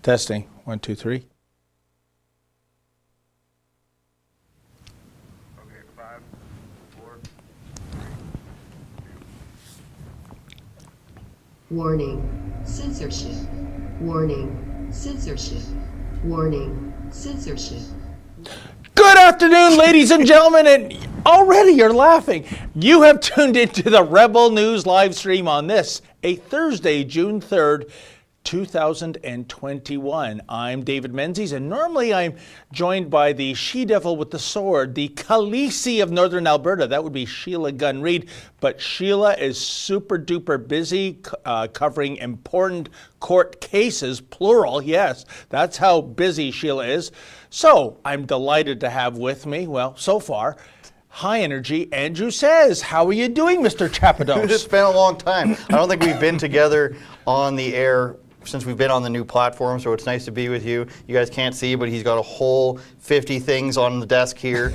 Testing. 1, 2, 3. Okay, 5, 4. Warning, censorship. Warning, censorship. Warning, censorship. Good afternoon, ladies and gentlemen, and already you're laughing. You have tuned into the Rebel News live stream on this, a Thursday, June 3rd, 2021. I'm David Menzies, and normally I'm joined by the she-devil with the sword, the Khaleesi of Northern Alberta. That would be Sheila Gunn Reid, but Sheila is super duper busy covering important court cases, plural, yes, that's how busy Sheila is. So I'm delighted to have with me, well, so far, high energy Andrew Says. How are you doing, Mr. Chapados? It's been a long time. I don't think we've been together on the air since we've been on the new platform, so it's nice to be with you. You guys can't see, but he's got a whole 50 things on the desk here.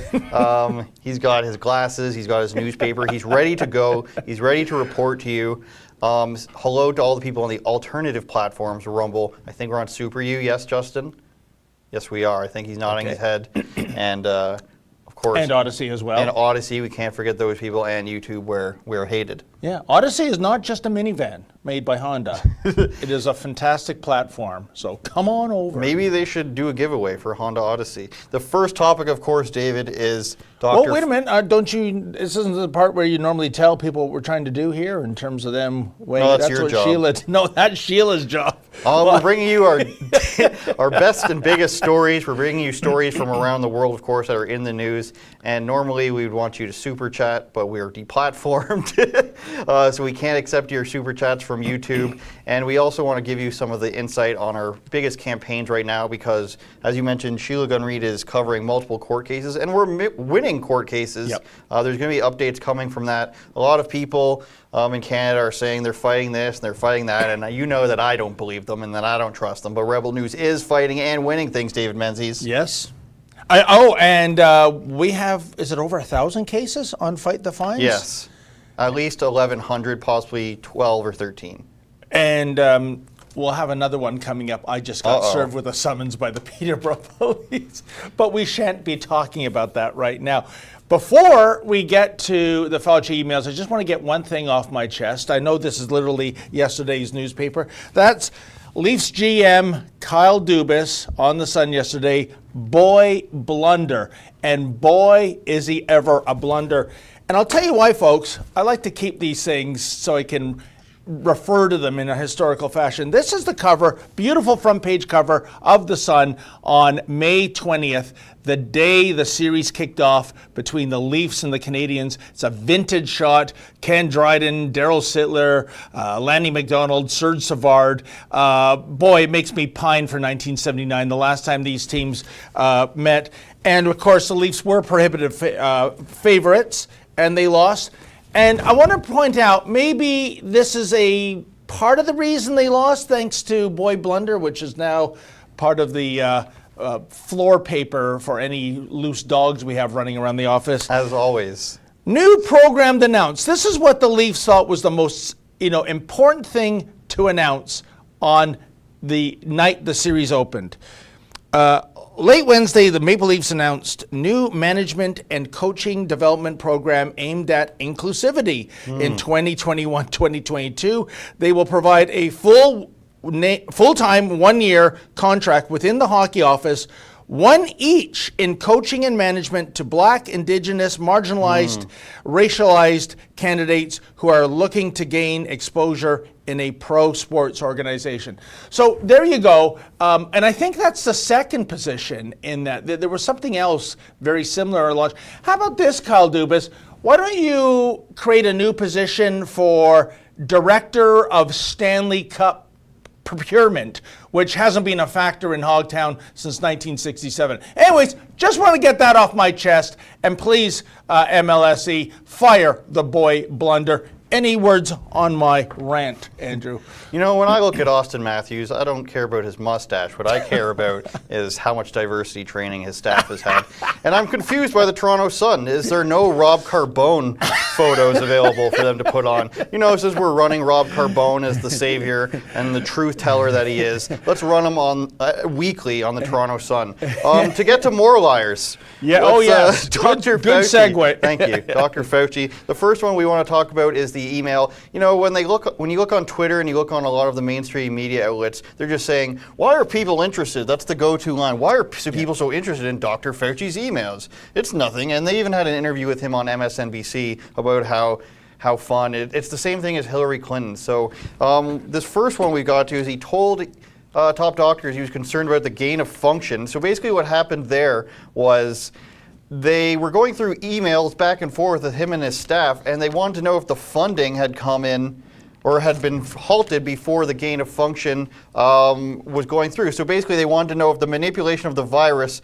He's got his glasses, he's got his newspaper, he's ready to go, he's ready to report to you. Hello to all the people on the alternative platforms, Rumble. I think we're on Super U, yes, Justin? Yes, we are. I think he's nodding his head. And of course. And Odyssey as well. And Odyssey, we can't forget those people, and YouTube, where we're hated. Yeah, Odyssey is not just a minivan made by Honda. It is a fantastic platform, so come on over. Maybe they should do a giveaway for Honda Odyssey. The first topic, of course, David, is Dr. Oh, wait a minute. Don't you, this isn't the part where you normally tell people what we're trying to do here in terms of them weighing. No, that's your job. That's Sheila's job. We're bringing you our best and biggest stories. We're bringing you stories from around the world, of course, that are in the news. And normally we would want you to super chat, but we are deplatformed. So we can't accept your super chats from YouTube. And we also want to give you some of the insight on our biggest campaigns right now because, as you mentioned, Sheila Gunn Reid is covering multiple court cases, and we're winning court cases. Yep. There's going to be updates coming from that. A lot of people in Canada are saying they're fighting this and they're fighting that, and you know that I don't believe them and that I don't trust them. But Rebel News is fighting and winning things, David Menzies. Yes. We have, is it over 1,000 cases on Fight the Fines? Yes. At least 1,100, possibly 12 or 13. And we'll have another one coming up. I just got served with a summons by the Peterborough Police. But we shan't be talking about that right now. Before we get to the Fauci emails, I just want to get one thing off my chest. I know this is literally yesterday's newspaper. That's Leafs GM Kyle Dubas on the Sun yesterday. Boy, blunder. And boy, is he ever a blunder. And I'll tell you why, folks. I like to keep these things so I can refer to them in a historical fashion. This is the cover, beautiful front page cover of The Sun on May 20th, the day the series kicked off between the Leafs and the Canadiens. It's a vintage shot. Ken Dryden, Darryl Sittler, Lanny McDonald, Serge Savard. Boy, it makes me pine for 1979, the last time these teams met. And of course, the Leafs were prohibitive favorites, and they lost. And I want to point out, maybe this is a part of the reason they lost, thanks to Boy Blunder, which is now part of the floor paper for any loose dogs we have running around the office. As always. New program announced. This is what the Leafs thought was the most, important thing to announce on the night the series opened. Late Wednesday, the Maple Leafs announced new management and coaching development program aimed at inclusivity in 2021-2022. They will provide a full-time 1-year contract within the hockey office, one each in coaching and management to Black, Indigenous, marginalized, racialized candidates who are looking to gain exposure in a pro sports organization. So there you go. And I think that's the second position in that. There was something else very similar at launch. How about this, Kyle Dubas? Why don't you create a new position for Director of Stanley Cup procurement, which hasn't been a factor in Hogtown since 1967. Anyways, just want to get that off my chest. And please, MLSE, fire the Boy Blunder. Any words on my rant, Andrew? When I look at Austin Matthews, I don't care about his mustache. What I care about is how much diversity training his staff has had. And I'm confused by the Toronto Sun. Is there no Rob Carbone photos available for them to put on. You know, since we're running Rob Carbone as the savior and the truth teller that he is, let's run him on weekly on the Toronto Sun. To get to more liars. Yeah. Let's, Dr. Dr. Good Fauci. segue. Thank you, Dr. Fauci. The first one we want to talk about is the email. You know, when you look on Twitter and you look on a lot of the mainstream media outlets, they're just saying, "Why are people interested?" That's the go-to line. Why are people so interested in Dr. Fauci's emails? It's nothing. And they even had an interview with him on MSNBC about how fun. It's the same thing as Hillary Clinton. So this first one we got to is he told top doctors he was concerned about the gain of function. So basically what happened there was they were going through emails back and forth with him and his staff, and they wanted to know if the funding had come in or had been halted before the gain of function was going through. So basically they wanted to know if the manipulation of the virus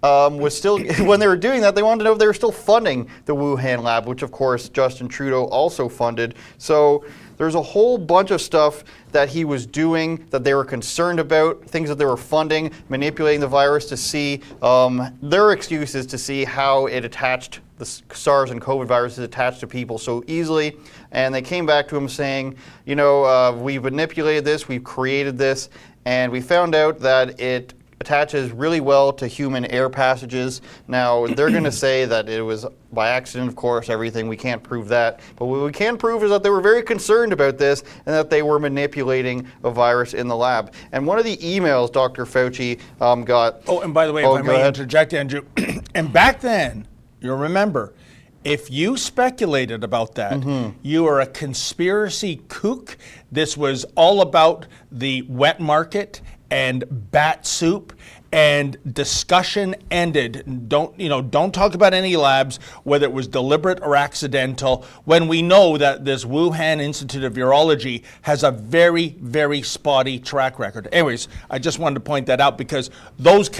was still, when they were doing that, they wanted to know if they were still funding the Wuhan lab, which of course Justin Trudeau also funded. So there's a whole bunch of stuff that he was doing that they were concerned about, things that they were funding, manipulating the virus to see, their excuses to see how it attached, the SARS and COVID viruses attached to people so easily. And they came back to him saying, you know, we've manipulated this, we've created this, and we found out that it attaches really well to human air passages. Now, they're going to say that it was by accident, of course, everything. We can't prove that. But what we can prove is that they were very concerned about this and that they were manipulating a virus in the lab. And one of the emails Dr. Fauci got... Oh, and by the way, if I may interject, Andrew, and back then, you'll remember, if you speculated about that, you are a conspiracy kook. This was all about the wet market and bat soup, and discussion ended. Don't talk about any labs, whether it was deliberate or accidental, when we know that this Wuhan Institute of Virology has a very, very spotty track record. Anyways, I just wanted to point that out because those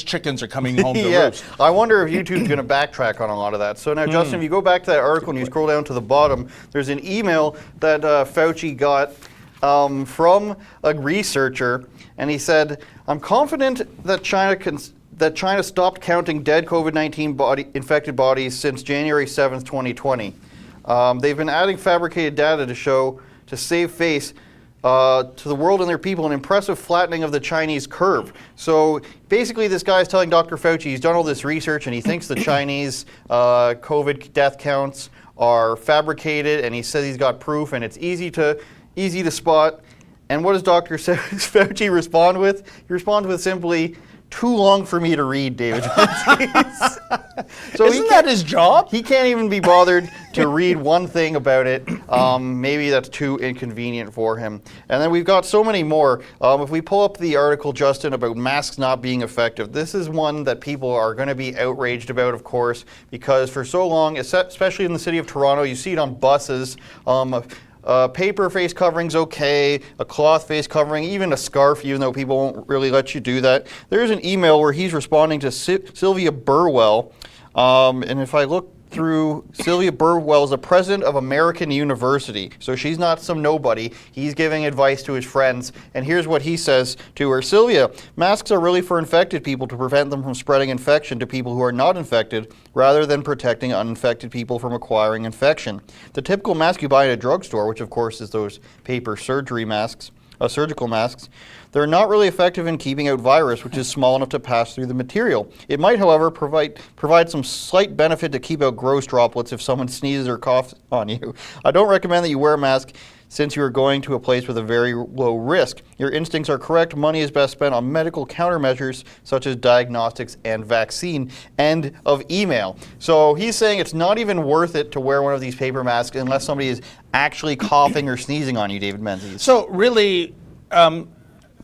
chickens are coming home to roost. I wonder if YouTube's going to backtrack on a lot of that. So now, Justin, if you go back to that article and you scroll down to the bottom, there's an email that Fauci got from a researcher, and he said, "I'm confident that China stopped counting dead COVID-19 infected bodies since January 7th, 2020. They've been adding fabricated data to save face to the world and their people, an impressive flattening of the Chinese curve." So basically this guy is telling Dr. Fauci he's done all this research and he thinks the Chinese COVID death counts are fabricated, and he says he's got proof and it's easy to spot. And what does Dr. Fauci respond with? He responds with simply, "Too long for me to read, David." So isn't that his job? He can't even be bothered to read one thing about it. Maybe that's too inconvenient for him. And then we've got so many more. If we pull up the article, Justin, about masks not being effective, this is one that people are going to be outraged about, of course, because for so long, especially in the city of Toronto, you see it on buses. Paper face covering's okay, a cloth face covering, even a scarf, even though people won't really let you do that. There's an email where he's responding to Sylvia Burwell, and if I look through, Sylvia Burwell is the president of American University, so she's not some nobody. He's giving advice to his friends, and here's what he says to her. "Sylvia, masks are really for infected people to prevent them from spreading infection to people who are not infected, rather than protecting uninfected people from acquiring infection. The typical mask you buy at a drugstore," which of course is those paper surgical masks, "they're not really effective in keeping out virus, which is small enough to pass through the material. It might, however, provide some slight benefit to keep out gross droplets if someone sneezes or coughs on you. I don't recommend that you wear a mask since you are going to a place with a very low risk. Your instincts are correct. Money is best spent on medical countermeasures such as diagnostics and vaccine." End of email. So he's saying it's not even worth it to wear one of these paper masks unless somebody is actually coughing or sneezing on you, David Menzies. So really,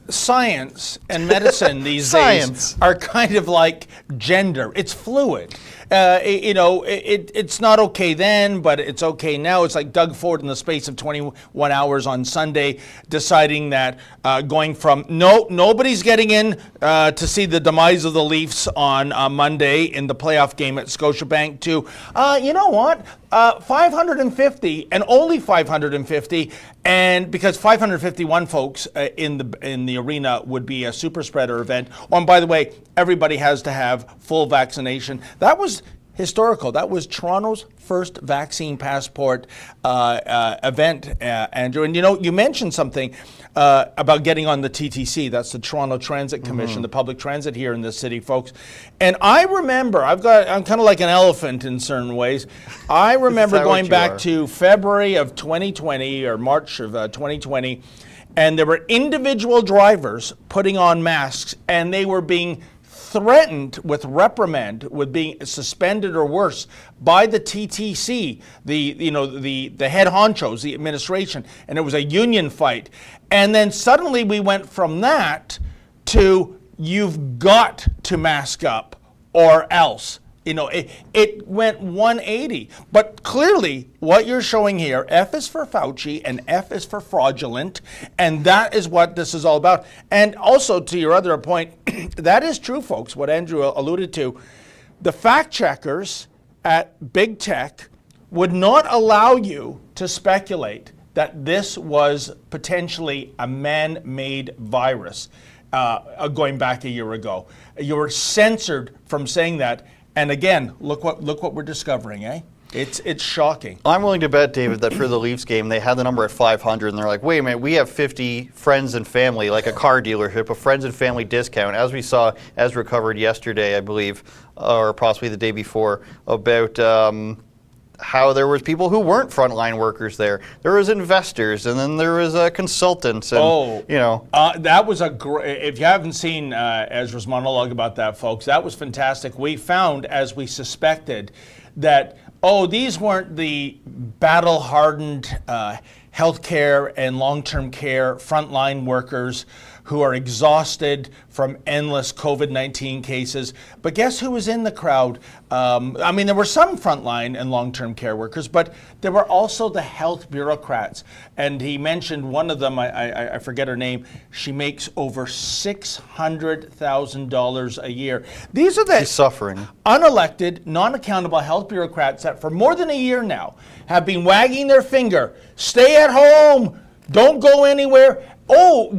science and medicine these days are kind of like gender. It's fluid. It's not okay then, but it's okay now. It's like Doug Ford in the space of 21 hours on Sunday deciding that going from nobody's getting in to see the demise of the Leafs on Monday in the playoff game at Scotiabank to, you know what, 550 and only 550, and because 551 folks in the arena would be a super spreader event. Oh, and by the way, everybody has to have full vaccination. That was historical. That was Toronto's first vaccine passport event, Andrew. And you mentioned something about getting on the TTC. That's the Toronto Transit Commission, the public transit here in the city, folks. And I remember, I'm kind of like an elephant in certain ways. I remember going back to February of 2020 or March of 2020, and there were individual drivers putting on masks, and they were being threatened with reprimand, with being suspended or worse by the TTC, the head honchos, the administration, and it was a union fight. And then suddenly we went from that to you've got to mask up or else. It went 180. But clearly, what you're showing here, F is for Fauci and F is for fraudulent, and that is what this is all about. And also, to your other point, that is true, folks, what Andrew alluded to. The fact checkers at Big Tech would not allow you to speculate that this was potentially a man-made virus going back a year ago. You were censored from saying that. And again, look what we're discovering, eh? It's shocking. I'm willing to bet, David, that for the Leafs game, they had the number at 500, and they're like, wait a minute, we have 50 friends and family, like a car dealership, a friends and family discount, as we saw, as recovered yesterday, I believe, or possibly the day before, about how there was people who weren't frontline workers there. There was investors, and then there was consultants, and that was a great. If you haven't seen Ezra's monologue about that, folks, that was fantastic. We found, as we suspected, that these weren't the battle-hardened healthcare and long-term care frontline workers who are exhausted from endless COVID-19 cases. But guess who was in the crowd? There were some frontline and long-term care workers, but there were also the health bureaucrats. And he mentioned one of them, I forget her name, she makes over $600,000 a year. These are the suffering, unelected, non-accountable health bureaucrats that for more than a year now have been wagging their finger. Stay at home, don't go anywhere.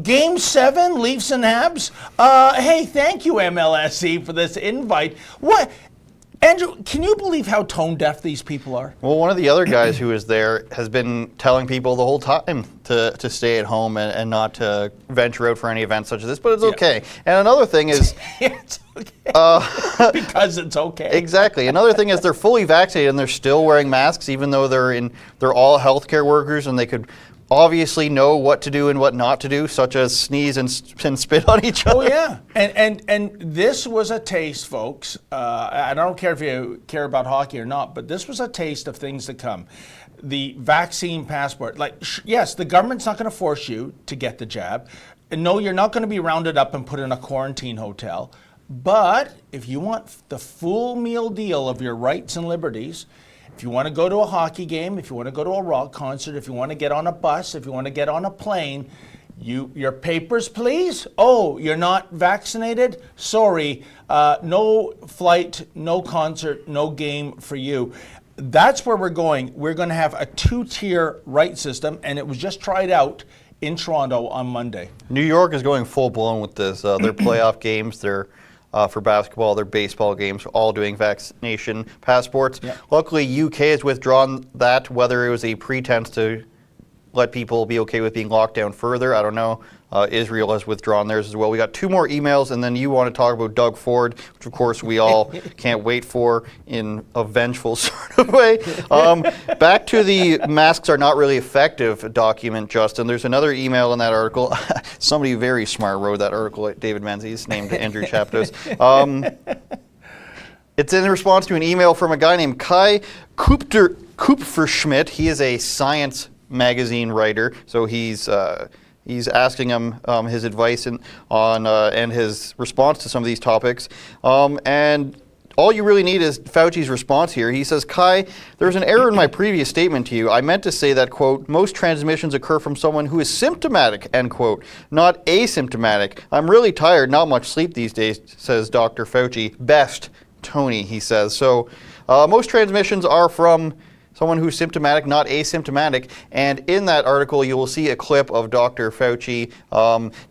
Game 7, Leafs and Habs. Hey, thank you, MLSE, for this invite. What? Andrew, can you believe how tone deaf these people are? Well, one of the other guys who was there has been telling people the whole time to stay at home and not to venture out for any events such as this, but it's okay. And another thing is... It's okay. Because it's okay. Exactly. Another thing is they're fully vaccinated and they're still wearing masks, even though they're all healthcare workers and they could obviously know what to do and what not to do, such as sneeze and spit on each other. Oh yeah, and this was a taste, folks. I don't care if you care about hockey or not, but this was a taste of things to come. The vaccine passport, yes, the government's not going to force you to get the jab. And no, you're not going to be rounded up and put in a quarantine hotel. But if you want the full meal deal of your rights and liberties, if you want to go to a hockey game, if you want to go to a rock concert, if you want to get on a bus, if you want to get on a plane, your papers, please. Oh, you're not vaccinated? Sorry, no flight, no concert, no game for you. That's where we're going. We're going to have a 2-tier right system, and it was just tried out in Toronto on Monday. New York is going full blown with this. Their playoff games, for basketball, their baseball games, all doing vaccination passports. Yeah. Luckily, UK has withdrawn that, whether it was a pretense to let people be okay with being locked down further. I don't know. Israel has withdrawn theirs as well. We got 2 more emails, and then you want to talk about Doug Ford, which of course we all can't wait for in a vengeful sort of way. Back to the masks are not really effective document, Justin. There's another email in that article. Somebody very smart wrote that article at David Menzies, named Andrew Chapados. It's in response to an email from a guy named Kai Kupferschmidt. He is a science magazine writer, so he's asking him his advice and his response to some of these topics. And all you really need is Fauci's response here. He says, Kai, there's an error in my previous statement to you. I meant to say that, quote, most transmissions occur from someone who is symptomatic, end quote, not asymptomatic. I'm really tired, not much sleep these days, says Dr. Fauci. Best, Tony, he says. So most transmissions are from someone who's symptomatic, not asymptomatic. And in that article, you will see a clip of Dr. Fauci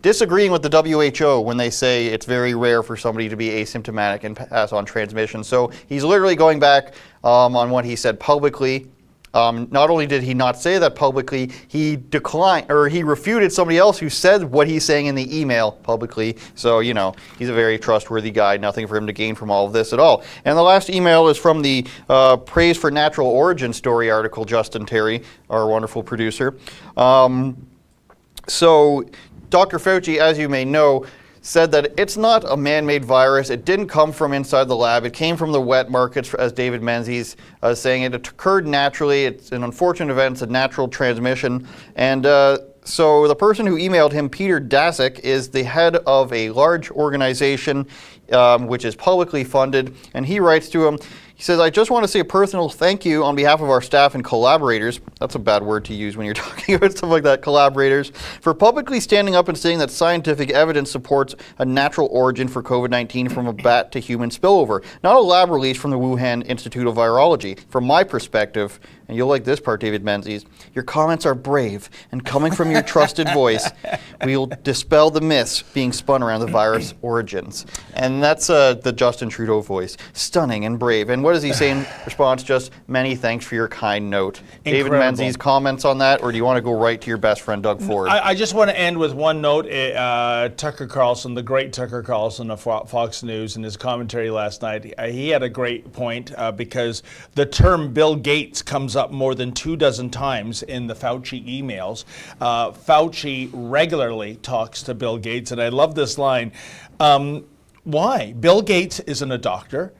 disagreeing with the WHO when they say it's very rare for somebody to be asymptomatic and pass on transmission. So he's literally going back on what he said publicly. Not only did he not say that publicly, he refuted somebody else who said what he's saying in the email publicly. So, you know, he's a very trustworthy guy. Nothing for him to gain from all of this at all. And the last email is from the Praise for Natural Origin story article, Justin Terry, our wonderful producer. So, Dr. Fauci, as you may know, said that it's not a man-made virus. It didn't come from inside the lab. It came from the wet markets, as David Menzies saying. It occurred naturally. It's an unfortunate event. It's a natural transmission. And so the person who emailed him, Peter Daszak, is the head of a large organization which is publicly funded. And he writes to him, he says, I just want to say a personal thank you on behalf of our staff and collaborators. That's a bad word to use when you're talking about stuff like that, collaborators, for publicly standing up and saying that scientific evidence supports a natural origin for COVID-19 from a bat to human spillover, not a lab release from the Wuhan Institute of Virology. From my perspective, and you'll like this part, David Menzies, your comments are brave, and coming from your trusted voice, we will dispel the myths being spun around the virus origins. And that's the Justin Trudeau voice, stunning and brave. And what does he say in response? Just many thanks for your kind note. Incredible. David Menzies, comments on that, or do you want to go right to your best friend, Doug Ford? I just want to end with one note. Tucker Carlson, the great Tucker Carlson of Fox News, in his commentary last night, he had a great point because the term Bill Gates comes up more than 24 times in the Fauci emails. Fauci regularly talks to Bill Gates, and I love this line. Why? Bill Gates isn't a doctor.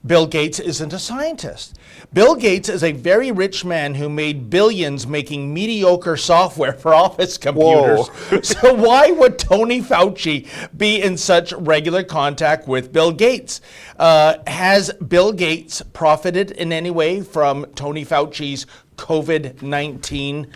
Bill Gates isn't a scientist. Bill Gates is a very rich man who made billions making mediocre software for office computers. So why would Tony Fauci be in such regular contact with Bill Gates? Has Bill Gates profited in any way from Tony Fauci's COVID-19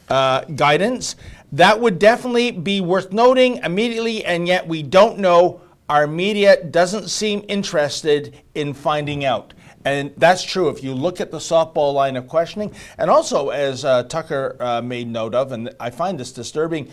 guidance? That would definitely be worth noting immediately, and yet we don't know. Our media doesn't seem interested in finding out. And that's true if you look at the softball line of questioning. And also, as Tucker made note of, and I find this disturbing,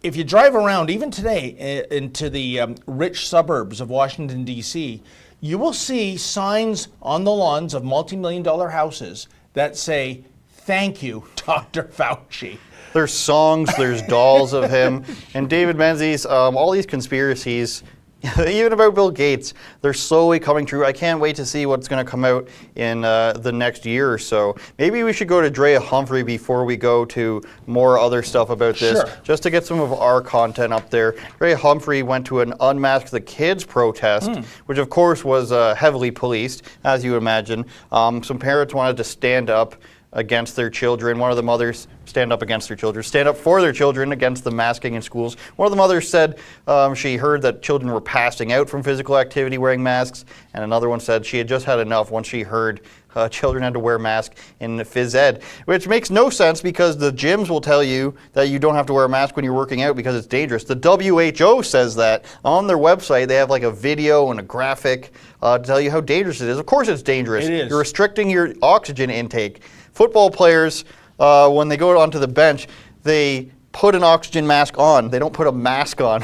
if you drive around, even today, into the rich suburbs of Washington, D.C., you will see signs on the lawns of multi-million-dollar houses that say, "Thank you, Dr. Fauci." There's songs, there's dolls of him. And David Menzies, all these conspiracies, even about Bill Gates, they're slowly coming true. I can't wait to see what's going to come out in the next year or so. Maybe we should go to Drea Humphrey before we go to more other stuff about this, Sure. just to get some of our content up there. Drea Humphrey went to an Unmask the Kids protest, which of course was heavily policed, as you imagine. Some parents wanted to stand up against their children. One of the mothers stand up for their children against the masking in schools. One of the mothers said she heard that children were passing out from physical activity wearing masks, and another one said she had just had enough once she heard children had to wear masks in phys ed, which makes no sense because the gyms will tell you that you don't have to wear a mask when you're working out because it's dangerous. The WHO says that on their website. They have like a video and a graphic to tell you how dangerous it is. Of course it's dangerous. It is. You're restricting your oxygen intake. Football players, when they go onto the bench, they put an oxygen mask on. They don't put a mask on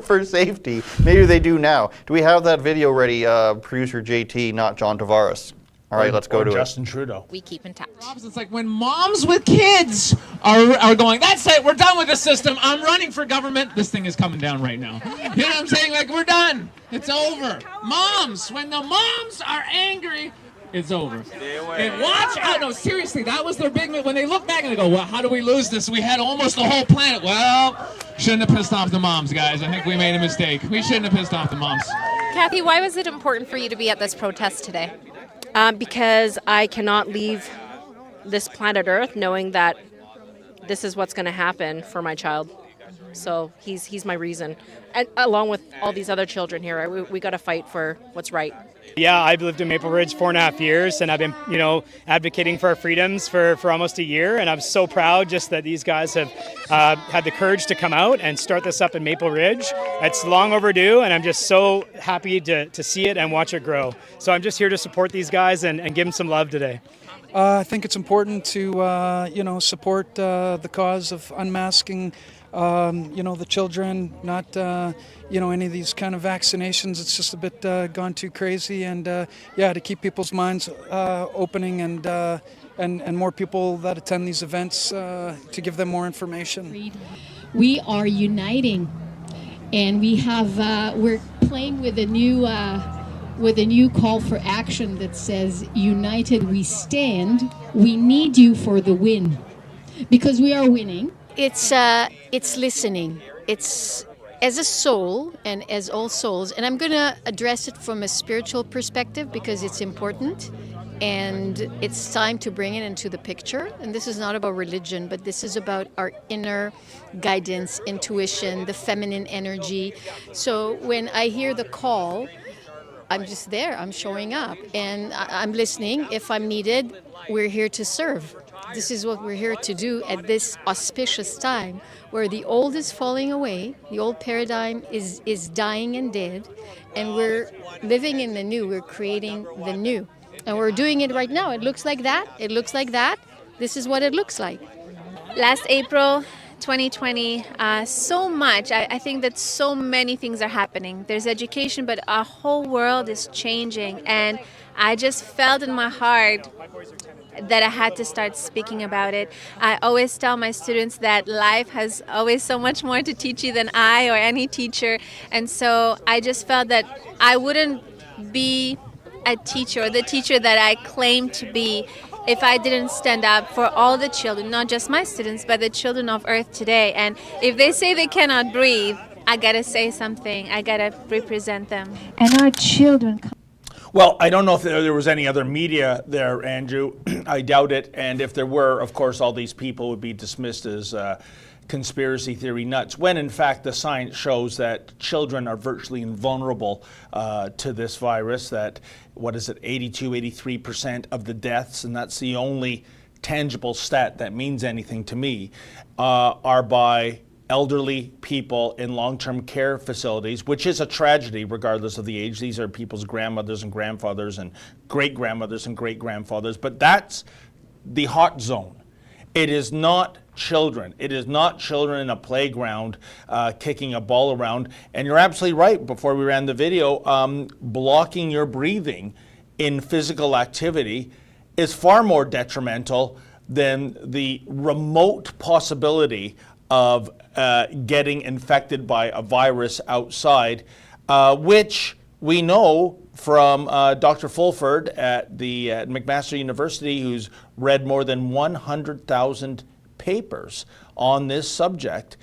for safety. Maybe they do now. Do we have that video ready, producer JT, not John Tavares? All right, let's go to Justin Trudeau. We keep in touch. It's like when moms with kids are going, that's it, we're done with the system, I'm running for government, this thing is coming down right now. You know what I'm saying? Like, we're done. It's over. Moms, when the moms are angry, it's over. And watch out. No, seriously, that was their big move. When they look back and they go, well, how do we lose this? We had almost the whole planet. Well, shouldn't have pissed off the moms, guys. I think we made a mistake. We shouldn't have pissed off the moms. Kathy, why was it important for you to be at this protest today? Because I cannot leave this planet Earth knowing that this is what's going to happen for my child. So he's my reason. And along with all these other children here, we got to fight for what's right. Yeah, I've lived in Maple Ridge 4.5 years, and I've been, advocating for our freedoms for almost a year. And I'm so proud just that these guys have had the courage to come out and start this up in Maple Ridge. It's long overdue, and I'm just so happy to see it and watch it grow. So I'm just here to support these guys and give them some love today. I think it's important to, support the cause of unmasking, the children, not, any of these kind of vaccinations. It's just a bit gone too crazy. And, to keep people's minds opening and more people that attend these events to give them more information. We are uniting, and we're playing with a new call for action that says, "United we stand. We need you for the win," because we are winning. It's listening. It's as a soul and as all souls, and I'm going to address it from a spiritual perspective because it's important, and it's time to bring it into the picture. And this is not about religion, but this is about our inner guidance, intuition, the feminine energy. So when I hear the call, I'm just there. I'm showing up, and I'm listening. If I'm needed, we're here to serve. This is what we're here to do at this auspicious time where the old is falling away, the old paradigm is dying and dead, and we're living in the new. We're creating the new. And we're doing it right now. It looks like that. It looks like that. This is what it looks like. Last April 2020, so much. I think that so many things are happening. There's education, but our whole world is changing. And I just felt in my heart that I had to start speaking about it. I always tell my students that life has always so much more to teach you than I or any teacher. And so I just felt that I wouldn't be a teacher or the teacher that I claim to be if I didn't stand up for all the children, not just my students, but the children of Earth today. And if they say they cannot breathe, I gotta say something. I gotta represent them. And our children. Well, I don't know if there was any other media there, Andrew. I doubt it. And if there were, of course, all these people would be dismissed as conspiracy theory nuts, when in fact the science shows that children are virtually invulnerable to this virus, that, 83% of the deaths, and that's the only tangible stat that means anything to me, are by elderly people in long-term care facilities, which is a tragedy regardless of the age. These are people's grandmothers and grandfathers and great-grandmothers and great-grandfathers, but that's the hot zone. It is not children. It is not children in a playground kicking a ball around. And you're absolutely right, before we ran the video, blocking your breathing in physical activity is far more detrimental than the remote possibility of getting infected by a virus outside, which we know from Dr. Fulford at McMaster University, who's read more than 100,000 papers on this subject.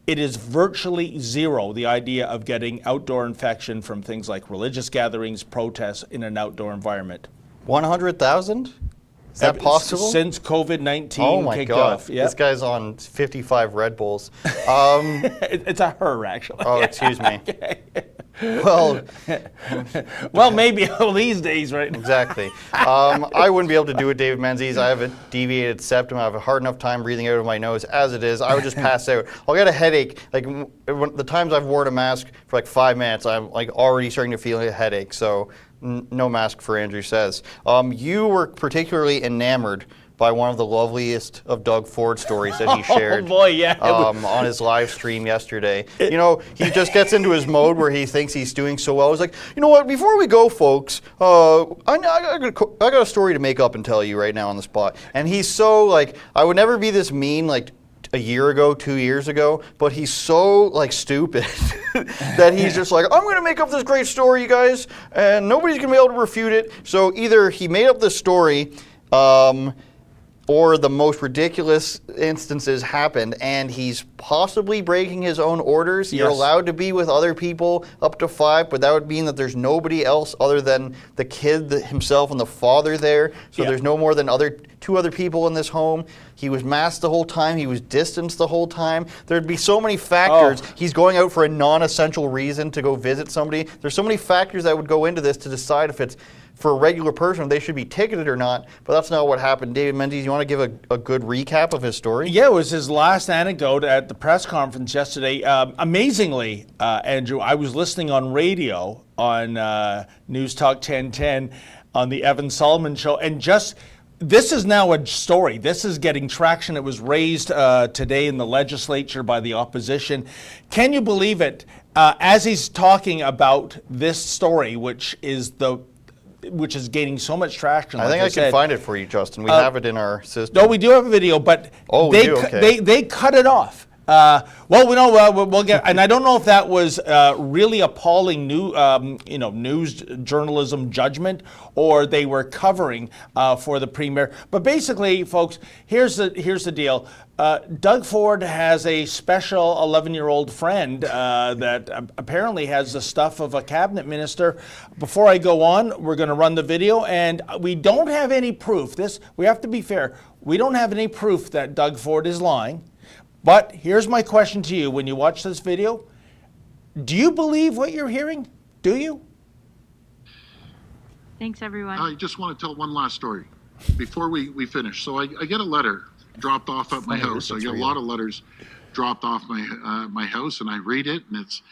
It is virtually zero, the idea of getting outdoor infection from things like religious gatherings, protests in an outdoor environment. 100,000? Is that possible? Since COVID-19 kicked off. Yep. This guy's on 55 Red Bulls. It's a her, actually. Oh, excuse me. Well, maybe these days, right? Exactly. I wouldn't be able to do it, David Menzies. I have a deviated septum. I have a hard enough time breathing out of my nose as it is. I would just pass out. I'll get a headache. Like the times I've worn a mask for like 5 minutes, I'm like already starting to feel a headache. So no mask for Andrew says. You were particularly enamored by one of the loveliest of Doug Ford stories that he shared on his live stream yesterday. He just gets into his mode where he thinks he's doing so well. He's like, you know what, before we go, folks, I got a story to make up and tell you right now on the spot. And he's so like, I would never be this mean like a year ago, 2 years ago, but he's so like stupid that he's just like, I'm gonna make up this great story, you guys, and nobody's gonna be able to refute it. So either he made up this story, or the most ridiculous instances happened, and he's possibly breaking his own orders. You're Yes. allowed to be with other people up to 5, but that would mean that there's nobody else other than the kid himself and the father there. So Yeah. there's no more than two other people in this home. He was masked the whole time. He was distanced the whole time. There'd be so many factors. Oh. He's going out for a non-essential reason to go visit somebody. There's so many factors that would go into this to decide if it's for a regular person, they should be ticketed or not, but that's not what happened. David Menzies, you want to give a good recap of his story? Yeah, it was his last anecdote at the press conference yesterday. Amazingly, Andrew, I was listening on radio on News Talk 1010 on the Evan Solomon show, and this is now a story. This is getting traction. It was raised today in the legislature by the opposition. Can you believe it? As he's talking about this story, which is gaining so much traction. I think I can find it for you, Justin. We have it in our system. No, we do have a video, but we do? Okay. they cut it off. Well, we know we'll get, and I don't know if that was really appalling news journalism judgment, or they were covering for the premier. But basically, folks, here's the deal. Doug Ford has a special 11-year-old friend that apparently has the stuff of a cabinet minister. Before I go on, we're going to run the video, and we don't have any proof. We have to be fair. We don't have any proof that Doug Ford is lying. But here's my question to you. When you watch this video, do you believe what you're hearing? Do you? Thanks, everyone. I just want to tell one last story before we finish. So I get a letter dropped off at my house. I get a lot of letters dropped off my house, and I read it, and it's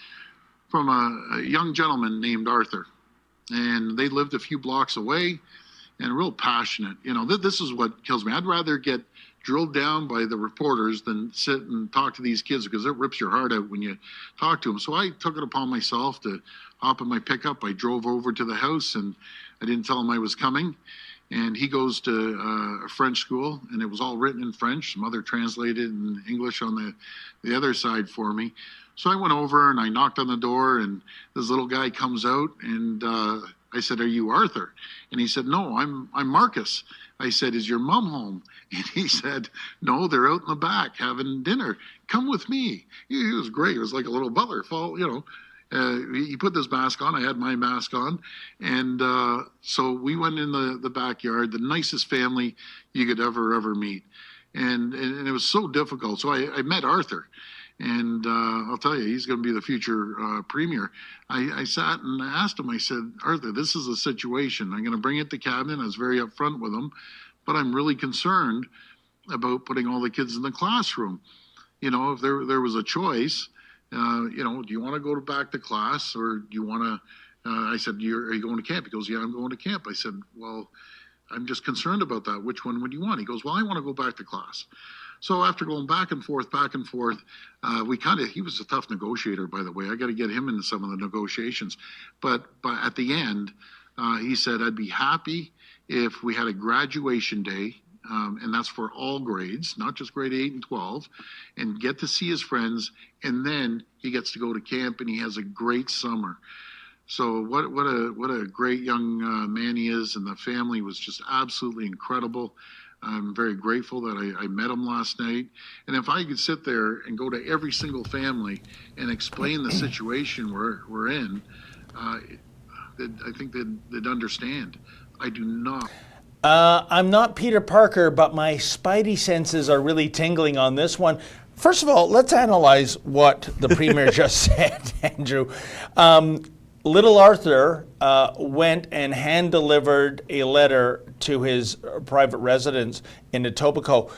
from a young gentleman named Arthur. And they lived a few blocks away and real passionate. This is what kills me. I'd rather get drilled down by the reporters than sit and talk to these kids, because it rips your heart out when you talk to them. So I took it upon myself to hop in my pickup. I drove over to the house, and I didn't tell him I was coming. And he goes to a French school, and it was all written in French. Mother translated in English on the other side for me. So I went over and I knocked on the door, and this little guy comes out, and I said, "Are you Arthur?" And he said, "No, I'm Marcus." I said, "Is your mom home?" And he said, "No, they're out in the back having dinner. Come with me." He was great. It was like a little butler. He put this mask on. I had my mask on. And so we went in the backyard, the nicest family you could ever meet. And it was so difficult. So I met Arthur. And I'll tell you, he's going to be the future premier. I sat and asked him, I said, "Arthur, this is a situation. I'm going to bring it to cabinet." I was very upfront with him, but I'm really concerned about putting all the kids in the classroom. If there was a choice, do you want to go back to class, or do you want to, I said, are you going to camp? He goes, "Yeah, I'm going to camp." I said, "Well, I'm just concerned about that. Which one would you want?" He goes, "Well, I want to go back to class." So after going back and forth, he was a tough negotiator, by the way. I got to get him into some of the negotiations. But at the end, he said, "I'd be happy if we had a graduation day, and that's for all grades, not just grade 8 and 12, and get to see his friends, and then he gets to go to camp, and he has a great summer." So what a great young man he is, and the family was just absolutely incredible. I'm very grateful that I met him last night. And if I could sit there and go to every single family and explain the situation we're in, I think they'd understand. I do not. I'm not Peter Parker, but my spidey senses are really tingling on this one. First of all, let's analyze what the premier just said, Andrew. Little Arthur went and hand-delivered a letter to his private residence in Etobicoke.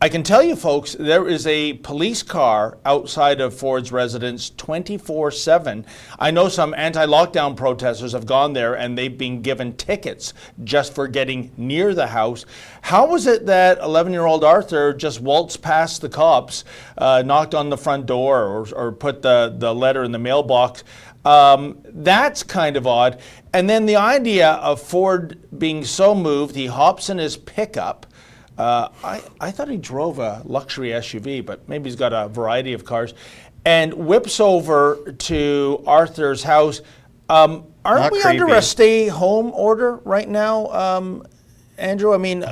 I can tell you, folks, there is a police car outside of Ford's residence 24/7. I know some anti-lockdown protesters have gone there, and they've been given tickets just for getting near the house. How was it that 11-year-old Arthur just waltzed past the cops, knocked on the front door, or put the letter in the mailbox? That's kind of odd. And then the idea of Ford being so moved, he hops in his pickup. I thought he drove a luxury SUV, but maybe he's got a variety of cars, and whips over to Arthur's house. Aren't we under a stay-home order right now? Andrew? I mean,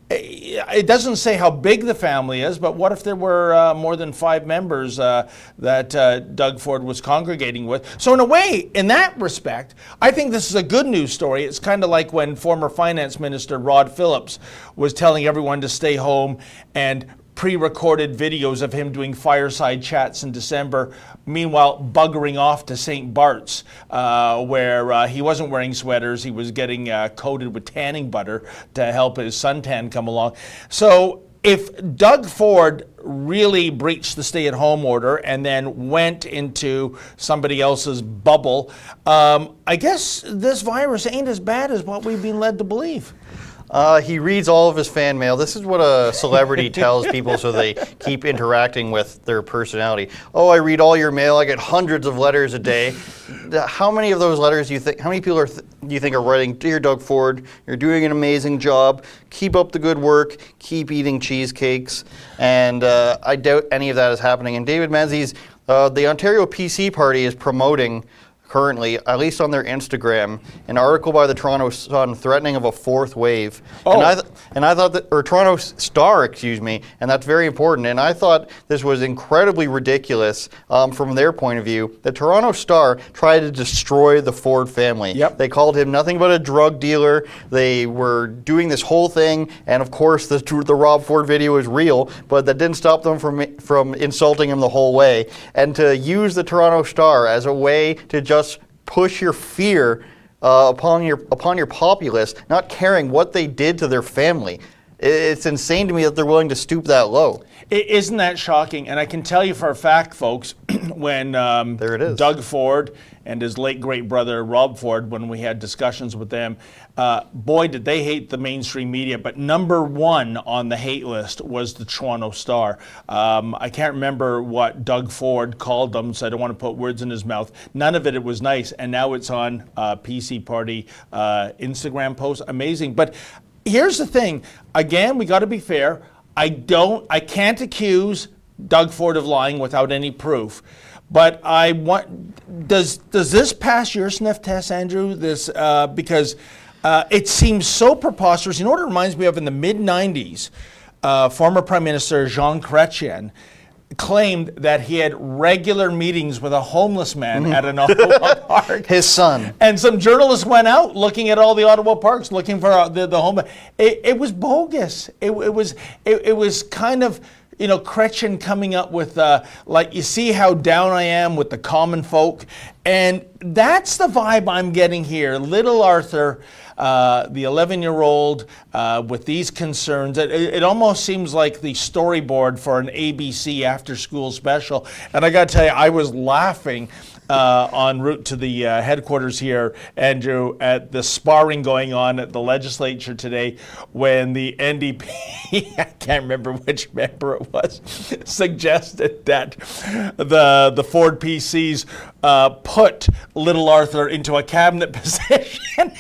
it doesn't say how big the family is, but what if there were more than 5 members that Doug Ford was congregating with? So in a way, in that respect, I think this is a good news story. It's kind of like when former Finance Minister Rod Phillips was telling everyone to stay home and pre-recorded videos of him doing fireside chats in December, meanwhile buggering off to St. Bart's, where he wasn't wearing sweaters, he was getting coated with tanning butter to help his suntan come along. So if Doug Ford really breached the stay-at-home order and then went into somebody else's bubble, I guess this virus ain't as bad as what we've been led to believe. He reads all of his fan mail. This is what a celebrity tells people so they keep interacting with their personality. Oh, I read all your mail. I get hundreds of letters a day. How many of those letters do you think, how many people do you think are writing, Dear Doug Ford, you're doing an amazing job. Keep up the good work. Keep eating cheesecakes. And I doubt any of that is happening. And David Menzies, the Ontario PC Party is promoting currently, at least on their Instagram, an article by the Toronto Sun threatening of a 4th wave. Oh. And I thought that, or Toronto Star, excuse me, and that's very important. And I thought this was incredibly ridiculous from their point of view. The Toronto Star tried to destroy the Ford family. Yep. They called him nothing but a drug dealer. They were doing this whole thing, and of course the Rob Ford video is real, but that didn't stop them from insulting him the whole way. And to use the Toronto Star as a way to just push your fear upon your populace, not caring what they did to their family. It's insane to me that they're willing to stoop that low. Isn't that shocking? And I can tell you for a fact, folks, when there it is. Doug Ford and his late great brother Rob Ford, when we had discussions with them, boy, did they hate the mainstream media. But number 1 on the hate list was the Toronto Star. I can't remember what Doug Ford called them, so I don't want to put words in his mouth. None of it was nice, and now it's on PC Party Instagram posts. Amazing. But here's the thing. Again, we got to be fair. I can't accuse Doug Ford of lying without any proof. But I want, does this pass your sniff test, Andrew? This because it seems so preposterous. You know what it reminds me of? In the mid-90s, former Prime Minister Jean Chrétien claimed that he had regular meetings with a homeless man at an Ottawa park. His son. And some journalists went out looking at all the Ottawa parks, looking for the homeless. It was bogus. It was kind of, you know, Chrétien coming up with, like, you see how down I am with the common folk. And that's the vibe I'm getting here. Little Arthur, the 11-year-old with these concerns. It almost seems like the storyboard for an ABC after-school special. And I got to tell you, I was laughing en route to the headquarters here, Andrew, at the sparring going on at the legislature today when the NDP, I can't remember which member it was, suggested that the Ford PCs put Little Arthur into a cabinet position,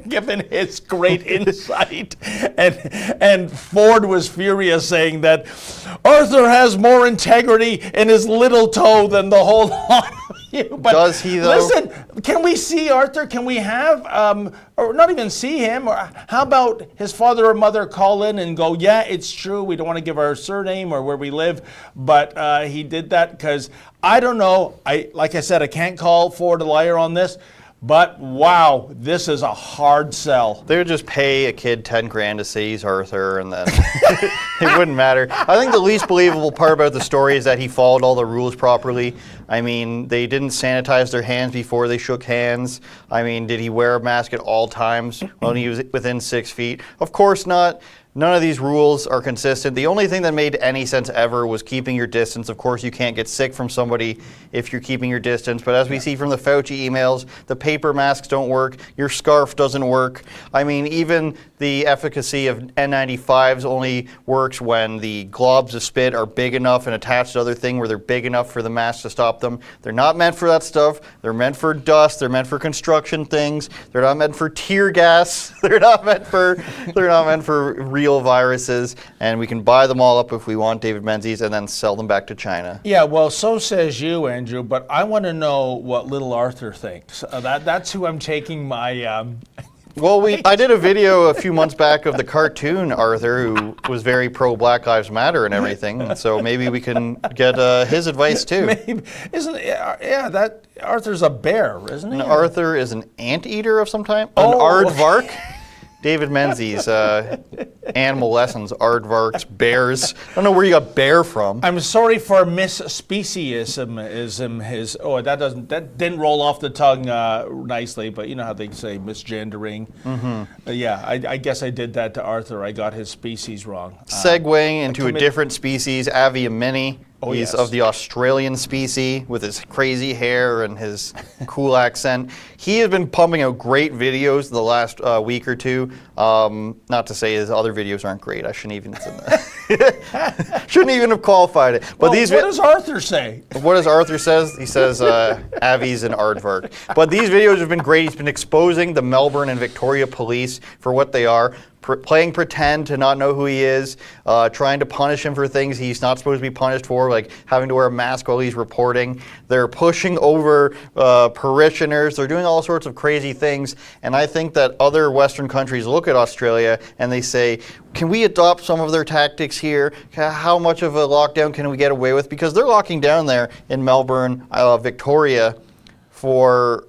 given his great insight. And Ford was furious, saying that Arthur has more integrity in his little toe than the whole lot of you. But does he, though? Listen, can we see Arthur? Can we have, or not even see him? Or how about his father or mother call in and go, yeah, it's true, we don't want to give our surname or where we live, but he did that because, I don't know, like I said, I can't call Ford a liar on this, but wow, this is a hard sell. They would just pay a kid 10 grand to say he's Arthur, and then it wouldn't matter. I think the least believable part about the story is that he followed all the rules properly. I mean, they didn't sanitize their hands before they shook hands. I mean, did he wear a mask at all times when he was within 6 feet? Of course not. None of these rules are consistent. The only thing that made any sense ever was keeping your distance. Of course, you can't get sick from somebody if you're keeping your distance. But as we see from the Fauci emails, the paper masks don't work. Your scarf doesn't work. I mean, even the efficacy of N95s only works when the globs of spit are big enough and attached to other thing where they're big enough for the mask to stop them. They're not meant for that stuff. They're meant for dust. They're meant for construction things. They're not meant for tear gas. They're not meant for real viruses, and we can buy them all up if we want, David Menzies, and then sell them back to China. Yeah, well, so says you, Andrew, but I want to know what little Arthur thinks. That's who I'm taking my Well, I did a video a few months back of the cartoon Arthur, who was very pro Black Lives Matter and everything. And so maybe we can get his advice too. Maybe. That Arthur's a bear, isn't he? And Arthur is an anteater of some type. An aardvark. David Menzies, animal lessons, aardvarks, bears. I don't know where you got bear from. I'm sorry for misspeciesism. That didn't roll off the tongue nicely, but you know how they say misgendering. I guess I did that to Arthur. I got his species wrong. Segueing into a different species, Aviamini. He's yes. of the Australian species with his crazy hair and his cool accent. He has been pumping out great videos the last week or two. Not to say his other videos aren't great. I shouldn't even have qualified it. But what does Arthur say? What does Arthur says? He says Avi's an aardvark. But these videos have been great. He's been exposing the Melbourne and Victoria police for what they are. Playing pretend to not know who he is, trying to punish him for things he's not supposed to be punished for, like having to wear a mask while he's reporting. They're pushing over parishioners. They're doing all sorts of crazy things. And I think that other Western countries look at Australia and they say, can we adopt some of their tactics here? How much of a lockdown can we get away with? Because they're locking down there in Melbourne, Victoria, for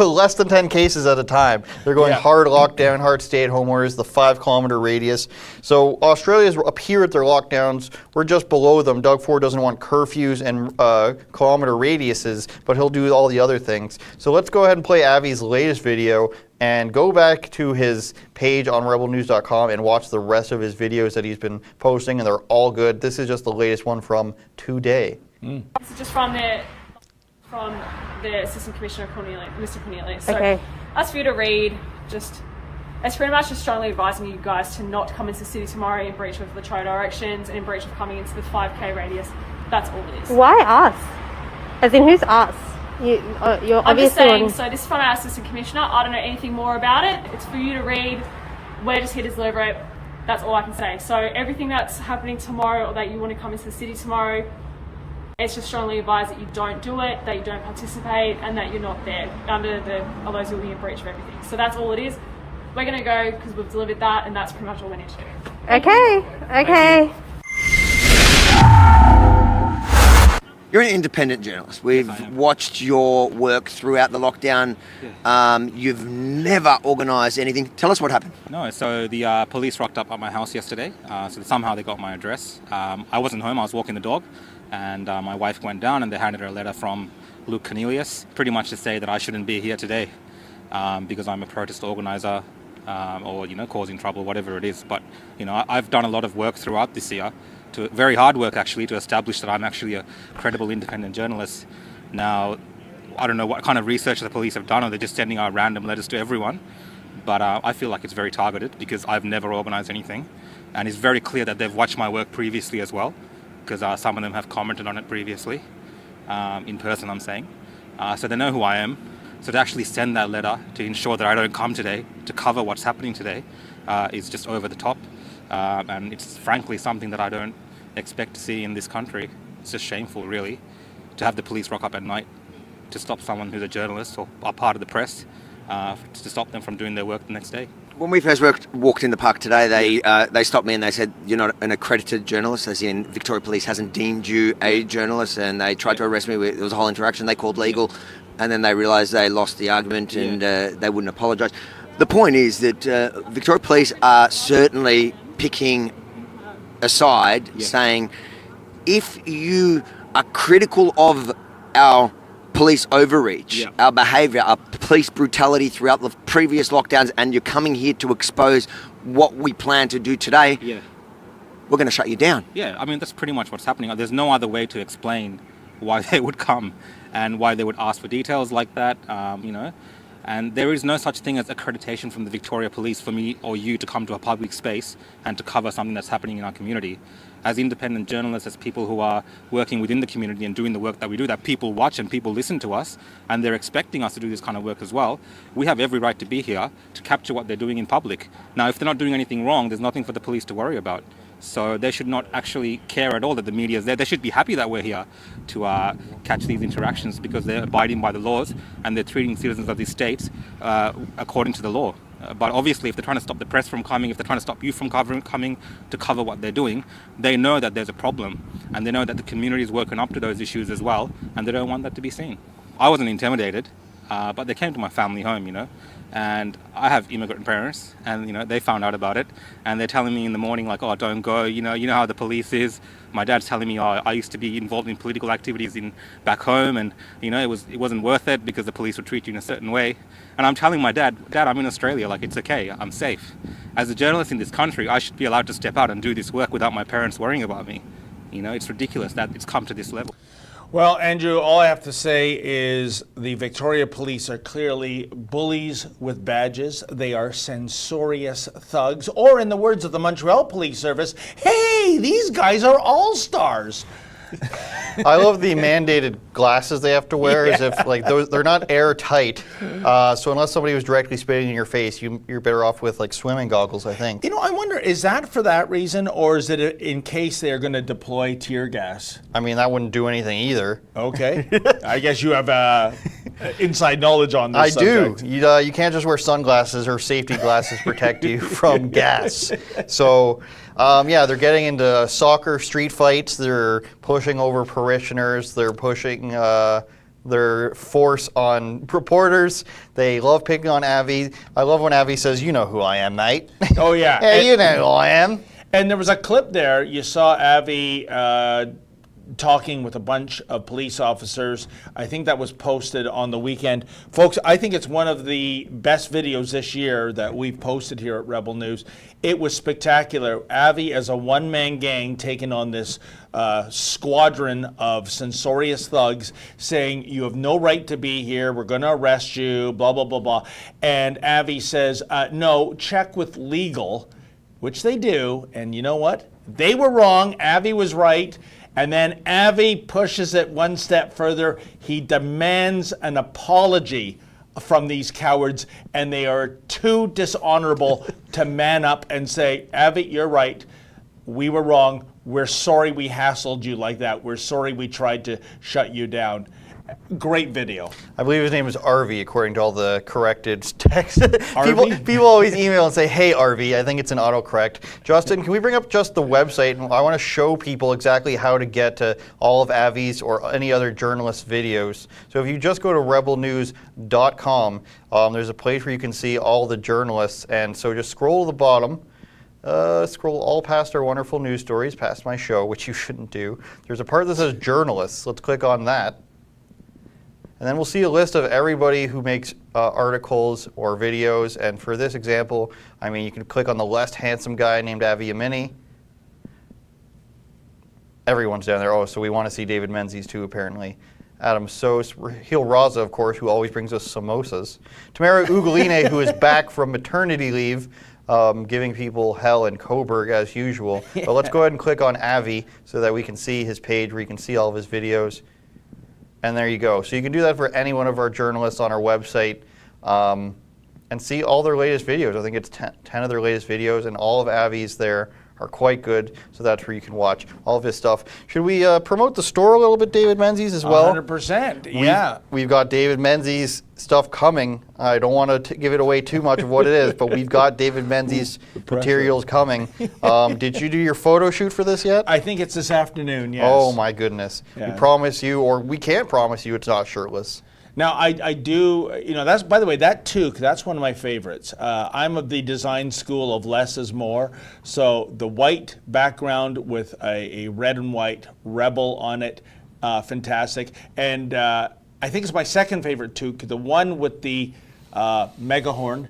less than 10 cases at a time. They're going hard lockdown, hard stay-at-home orders, the 5-kilometer radius. So Australia's up here at their lockdowns. We're just below them. Doug Ford doesn't want curfews and kilometer radiuses, but he'll do all the other things. So let's go ahead and play Avi's latest video and go back to his page on rebelnews.com and watch the rest of his videos that he's been posting, and they're all good. This is just the latest one from today. This is just from the Assistant Commissioner Cornelius, Mr. Cornelius. So Okay. that's for you to read. It's pretty much just strongly advising you guys to not come into the city tomorrow in breach of the trail directions and in breach of coming into the 5K radius. That's all it is. Why us? As in, who's us? You're I'm just obviously saying, so this is from our Assistant Commissioner. I don't know anything more about it. It's for you to read. We're just here to deliver it. That's all I can say. So everything that's happening tomorrow, or that you want to come into the city tomorrow, it's just strongly advised that you don't do it, that you don't participate, and that you're not there. Otherwise you'll be in breach of everything. So that's all it is. We're going to go because we've delivered that, and that's pretty much all we need to do. Okay. You're an independent journalist. We've watched your work throughout the lockdown. You've never organised anything. Tell us what happened. No, so the police rocked up at my house yesterday. So somehow they got my address. I wasn't home, I was walking the dog. And my wife went down and they handed her a letter from Luke Cornelius, pretty much to say that I shouldn't be here today because I'm a protest organiser or, causing trouble, whatever it is. But, I've done a lot of work throughout this year, very hard work actually, to establish that I'm actually a credible independent journalist. Now, I don't know what kind of research the police have done, or they're just sending out random letters to everyone. But I feel like it's very targeted because I've never organised anything. And it's very clear that they've watched my work previously as well, because some of them have commented on it previously, in person I'm saying. So they know who I am. So to actually send that letter to ensure that I don't come today, to cover what's happening today, is just over the top. And it's frankly something that I don't expect to see in this country. It's just shameful, really, to have the police rock up at night to stop someone who's a journalist or a part of the press, to stop them from doing their work the next day. When we first walked in the park today, they stopped me and they said, you're not an accredited journalist, as in Victoria Police hasn't deemed you a journalist, and they tried to arrest me. There was a whole interaction. They called legal, and then they realised they lost the argument and they wouldn't apologise. The point is that Victoria Police are certainly picking a side, saying, if you are critical of our police overreach, our behaviour, our police brutality throughout the previous lockdowns, and you're coming here to expose what we plan to do today, we're going to shut you down. Yeah, I mean, that's pretty much what's happening. There's no other way to explain why they would come and why they would ask for details like that, And there is no such thing as accreditation from the Victoria Police for me or you to come to a public space and to cover something that's happening in our community. As independent journalists, as people who are working within the community and doing the work that we do, that people watch and people listen to us, and they're expecting us to do this kind of work as well, we have every right to be here to capture what they're doing in public. Now, if they're not doing anything wrong, there's nothing for the police to worry about. So they should not actually care at all that the media is there. They should be happy that we're here to catch these interactions, because they're abiding by the laws and they're treating citizens of these states according to the law. But obviously, if they're trying to stop the press from coming, if they're trying to stop you from coming to cover what they're doing, they know that there's a problem, and they know that the community is working up to those issues as well, and they don't want that to be seen. I wasn't intimidated, but they came to my family home, and I have immigrant parents, and they found out about it, and they're telling me in the morning like, oh, don't go, you know how the police is. My dad's telling me, oh, I used to be involved in political activities back home, and it wasn't worth it because the police would treat you in a certain way. And I'm telling my dad, I'm in Australia, like, it's okay, I'm safe. As a journalist in this country, I should be allowed to step out and do this work without my parents worrying about me. It's ridiculous that it's come to this level. Well, Andrew, all I have to say is the Victoria Police are clearly bullies with badges. They are censorious thugs. Or in the words of the Montreal Police Service, hey, these guys are all-stars. I love the mandated glasses they have to wear, as if like they're not airtight. So unless somebody was directly spitting in your face, you're better off with like swimming goggles, I think. I wonder, is that for that reason, or is it in case they're going to deploy tear gas? I mean, that wouldn't do anything either. Okay. I guess you have inside knowledge on this subject. I do. You can't just wear sunglasses or safety glasses to protect you from gas. So. They're getting into soccer street fights. They're pushing over parishioners. They're pushing their force on reporters. They love picking on Avi. I love when Avi says, "You know who I am, mate." Oh yeah. Hey, you know who I am. And there was a clip there. You saw Avi talking with a bunch of police officers. I think that was posted on the weekend. Folks, I think it's one of the best videos this year that we've posted here at Rebel News. It was spectacular. Avi as a one-man gang taking on this squadron of censorious thugs saying, you have no right to be here, we're going to arrest you, blah, blah, blah, blah. And Avi says, no, check with legal, which they do. And you know what? They were wrong. Avi was right. And then Avi pushes it one step further. He demands an apology from these cowards, and they are too dishonorable to man up and say, Avi, you're right. We were wrong. We're sorry we hassled you like that. We're sorry we tried to shut you down. Great video. I believe his name is RV, according to all the corrected text. people always email and say, hey, RV. I think it's an autocorrect. Justin, can we bring up just the website? I want to show people exactly how to get to all of Avi's or any other journalist videos. So if you just go to rebelnews.com, there's a place where you can see all the journalists. And so just scroll to the bottom. Scroll all past our wonderful news stories, past my show, which you shouldn't do. There's a part that says journalists. Let's click on that. And then we'll see a list of everybody who makes articles or videos. And for this example, I mean, you can click on the less handsome guy named Avi Yamini. Everyone's down there. Oh, so we want to see David Menzies too, apparently. Adam Sos, Rahil Raza, of course, who always brings us samosas. Tamara Ugaline, who is back from maternity leave, giving people hell in Coburg as usual. Yeah. But let's go ahead and click on Avi so that we can see his page where you can see all of his videos. And there you go. So you can do that for any one of our journalists on our website and see all their latest videos. I think it's 10 of their latest videos, and all of Avi's there are quite good. So that's where you can watch all of his stuff. Should we promote the store a little bit, David Menzies, as well? 100%, yeah. We've got David Menzies stuff coming. I don't want to give it away too much of what it is, but we've got David Menzies materials coming. Did you do your photo shoot for this yet? I think it's this afternoon, yes. Oh my goodness. Yeah. We promise you, or we can't promise you, it's not shirtless. Now, I do, that's, by the way, that toque, that's one of my favorites. I'm of the design school of less is more. So the white background with a red and white rebel on it, fantastic. And I think it's my second favorite toque, the one with the megaphone.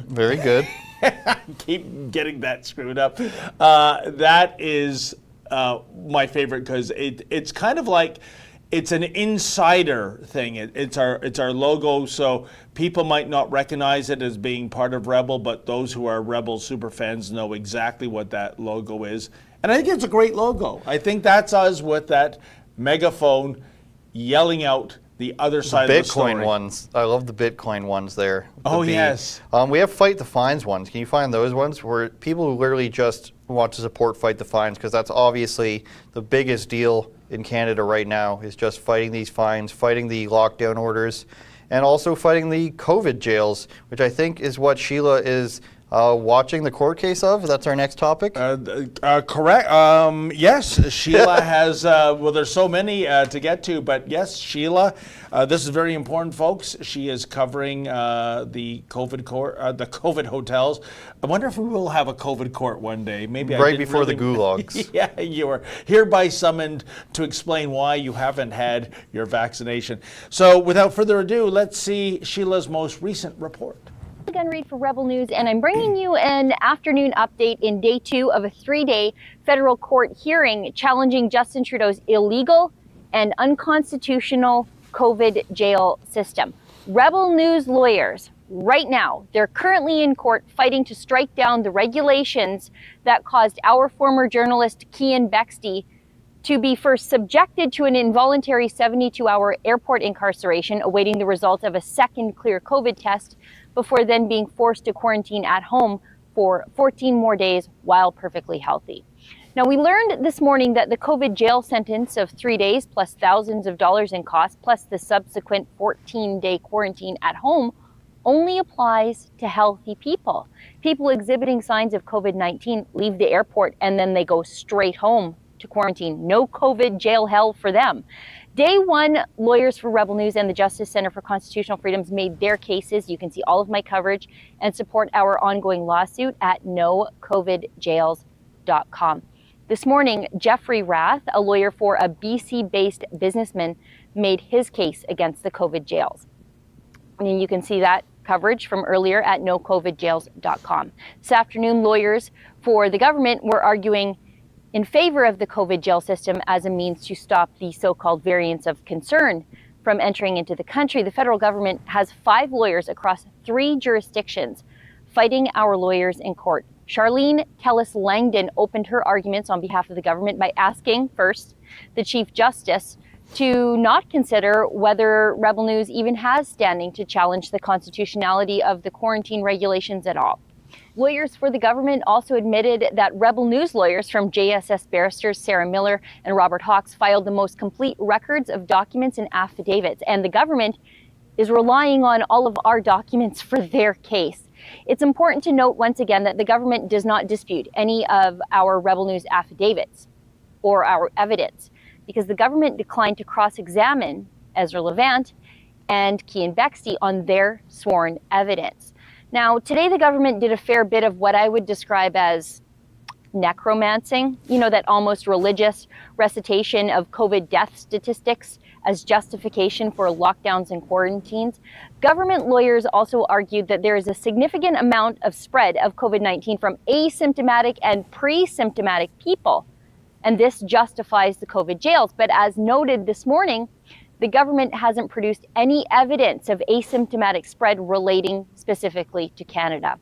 Very good. I keep getting that screwed up. That is my favorite because it's kind of like, it's an insider thing. It's our logo, so people might not recognize it as being part of Rebel, but those who are Rebel super fans know exactly what that logo is. And I think it's a great logo. I think that's us with that megaphone yelling out the other side of the story. Bitcoin ones. I love the Bitcoin ones there. Oh, yes. We have Fight the Fines ones. Can you find those ones where people who literally just want to support Fight the Fines, because that's obviously the biggest deal in Canada right now, is just fighting these fines, fighting the lockdown orders. and also fighting the COVID jails, which I think is what Sheila is watching the court case of. That's our next topic. Correct. Yes, Sheila has, well, there's so many to get to, but yes, Sheila, this is very important, folks. She is covering the COVID court, the COVID hotels. I wonder if we will have a COVID court one day. Maybe right before the gulags. Yeah, you are hereby summoned to explain why you haven't had your vaccination. So without further ado, let's see Sheila's most recent report. Gun read for Rebel News, and I'm bringing you an afternoon update in day 2 of a 3-day federal court hearing challenging Justin Trudeau's illegal and unconstitutional COVID jail system. Rebel News lawyers, right now, they're currently in court fighting to strike down the regulations that caused our former journalist Cian Bexte to be first subjected to an involuntary 72-hour airport incarceration awaiting the results of a second clear COVID test, before then being forced to quarantine at home for 14 more days while perfectly healthy. Now, we learned this morning that the COVID jail sentence of 3 days plus thousands of dollars in costs, plus the subsequent 14-day quarantine at home, only applies to healthy people. People exhibiting signs of COVID-19 leave the airport and then they go straight home to quarantine. No COVID jail hell for them. Day 1, lawyers for Rebel News and the Justice Center for Constitutional Freedoms made their cases. You can see all of my coverage and support our ongoing lawsuit at nocovidjails.com. This morning, Jeffrey Rath, a lawyer for a BC-based businessman, made his case against the COVID jails. And you can see that coverage from earlier at nocovidjails.com. This afternoon, lawyers for the government were arguing in favor of the COVID jail system as a means to stop the so-called variants of concern from entering into the country. The federal government has 5 lawyers across 3 jurisdictions fighting our lawyers in court. Charlene Kellis-Langdon opened her arguments on behalf of the government by asking, first, the Chief Justice to not consider whether Rebel News even has standing to challenge the constitutionality of the quarantine regulations at all. Lawyers for the government also admitted that Rebel News lawyers from JSS barristers Sarah Miller and Robert Hawks filed the most complete records of documents and affidavits, and the government is relying on all of our documents for their case. It's important to note once again that the government does not dispute any of our Rebel News affidavits or our evidence, because the government declined to cross-examine Ezra Levant and Cian Bexte on their sworn evidence. Now, today the government did a fair bit of what I would describe as necromancing, that almost religious recitation of COVID death statistics as justification for lockdowns and quarantines. Government lawyers also argued that there is a significant amount of spread of COVID-19 from asymptomatic and pre-symptomatic people, and this justifies the COVID jails. But as noted this morning, the government hasn't produced any evidence of asymptomatic spread relating specifically to Canada.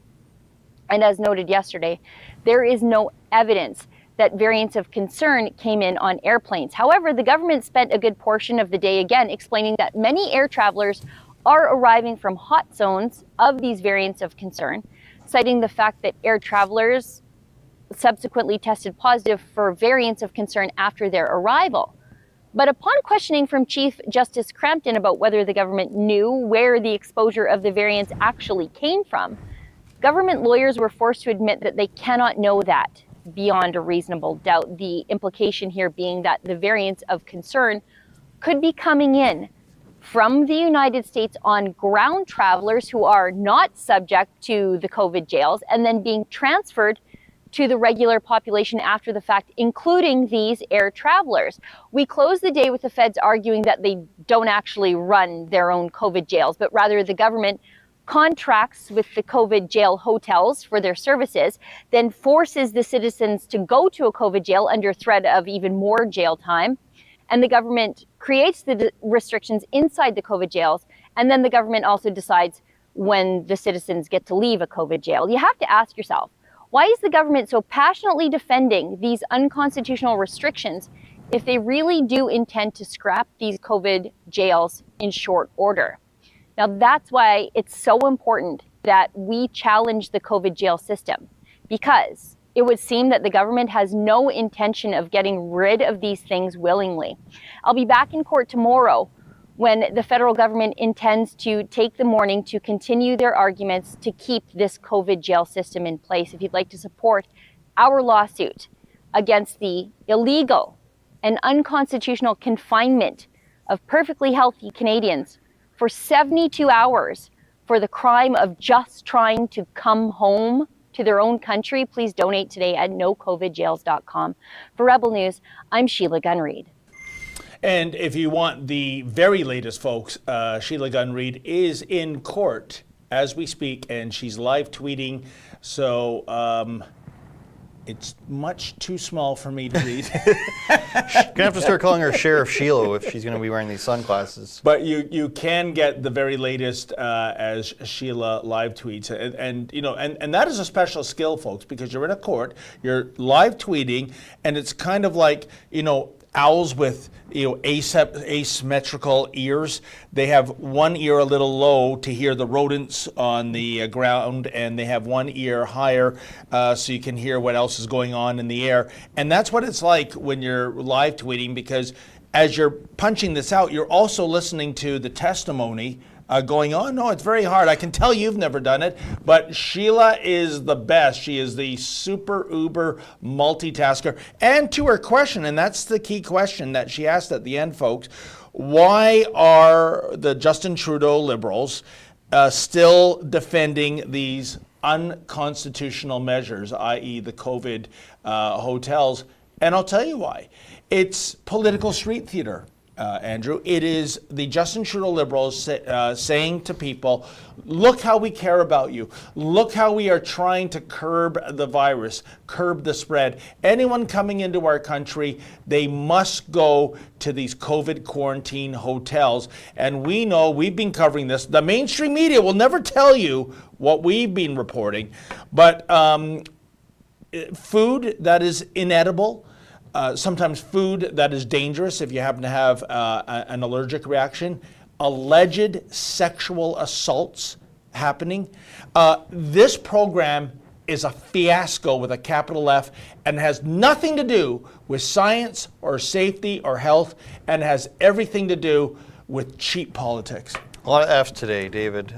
And as noted yesterday, there is no evidence that variants of concern came in on airplanes. However, the government spent a good portion of the day again explaining that many air travelers are arriving from hot zones of these variants of concern, citing the fact that air travelers subsequently tested positive for variants of concern after their arrival. But upon questioning from Chief Justice Crampton about whether the government knew where the exposure of the variants actually came from, government lawyers were forced to admit that they cannot know that beyond a reasonable doubt. The implication here being that the variants of concern could be coming in from the United States on ground travelers who are not subject to the COVID jails and then being transferred to the regular population after the fact, including these air travelers. We close the day with the feds arguing that they don't actually run their own COVID jails, but rather the government contracts with the COVID jail hotels for their services, then forces the citizens to go to a COVID jail under threat of even more jail time. And the government creates the restrictions inside the COVID jails. And then the government also decides when the citizens get to leave a COVID jail. You have to ask yourself, why is the government so passionately defending these unconstitutional restrictions if they really do intend to scrap these COVID jails in short order? Now, that's why it's so important that we challenge the COVID jail system, because it would seem that the government has no intention of getting rid of these things willingly. I'll be back in court tomorrow when the federal government intends to take the morning to continue their arguments to keep this COVID jail system in place. If you'd like to support our lawsuit against the illegal and unconstitutional confinement of perfectly healthy Canadians for 72 hours for the crime of just trying to come home to their own country, please donate today at nocovidjails.com. For Rebel News, I'm Sheila Gunn-Reid. And if you want the very latest, folks, Sheila Gunn-Reid is in court as we speak, and she's live tweeting. So it's much too small for me to read. Gonna have to start calling her Sheriff Sheila if she's gonna be wearing these sunglasses. But you can get the very latest as Sheila live tweets, and that is a special skill, folks, because you're in a court, you're live tweeting, and it's kind of like owls with asymmetrical ears. They have one ear a little low to hear the rodents on the ground, and they have one ear higher so you can hear what else is going on in the air. And that's what it's like when you're live tweeting, because as you're punching this out, you're also listening to the testimony going on. No, it's very hard. I can tell you've never done it, but Sheila is the best. She is the super uber multitasker. And to her question, and that's the key question that she asked at the end, folks, why are the Justin Trudeau Liberals still defending these unconstitutional measures, i.e. the COVID hotels? And I'll tell you why. It's political street theater. Andrew, it is the Justin Trudeau Liberals saying to people, look how we care about you. Look how we are trying to curb the virus, curb the spread. Anyone coming into our country, they must go to these COVID quarantine hotels. And we know, we've been covering this. The mainstream media will never tell you what we've been reporting. But food that is inedible, sometimes food that is dangerous if you happen to have an allergic reaction, alleged sexual assaults happening. This program is a fiasco with a capital F and has nothing to do with science or safety or health, and has everything to do with cheap politics. A lot of F's today, David.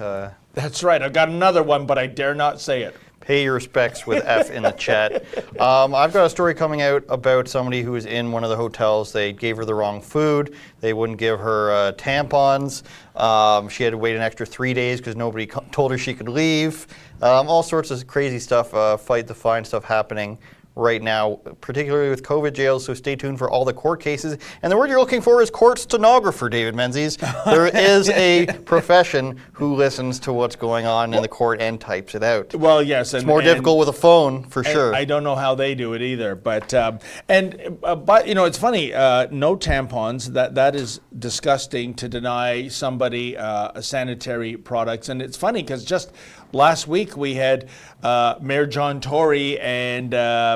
That's right. I've got another one, but I dare not say it. Pay your respects with F in the chat. I've got a story coming out about somebody who was in one of the hotels. They gave her the wrong food. They wouldn't give her tampons. She had to wait an extra 3 days because nobody told her she could leave. All sorts of crazy stuff, fight the fine stuff happening right now, particularly with COVID jails, so stay tuned for all the court cases. And the word you're looking for is court stenographer, David Menzies. There is a profession who listens to what's going on in the court and types it out. Well, yes. It's more difficult with a phone, for sure. I don't know how they do it either. But it's funny, no tampons, that is disgusting to deny somebody sanitary products. And it's funny because just last week we had Mayor John Tory and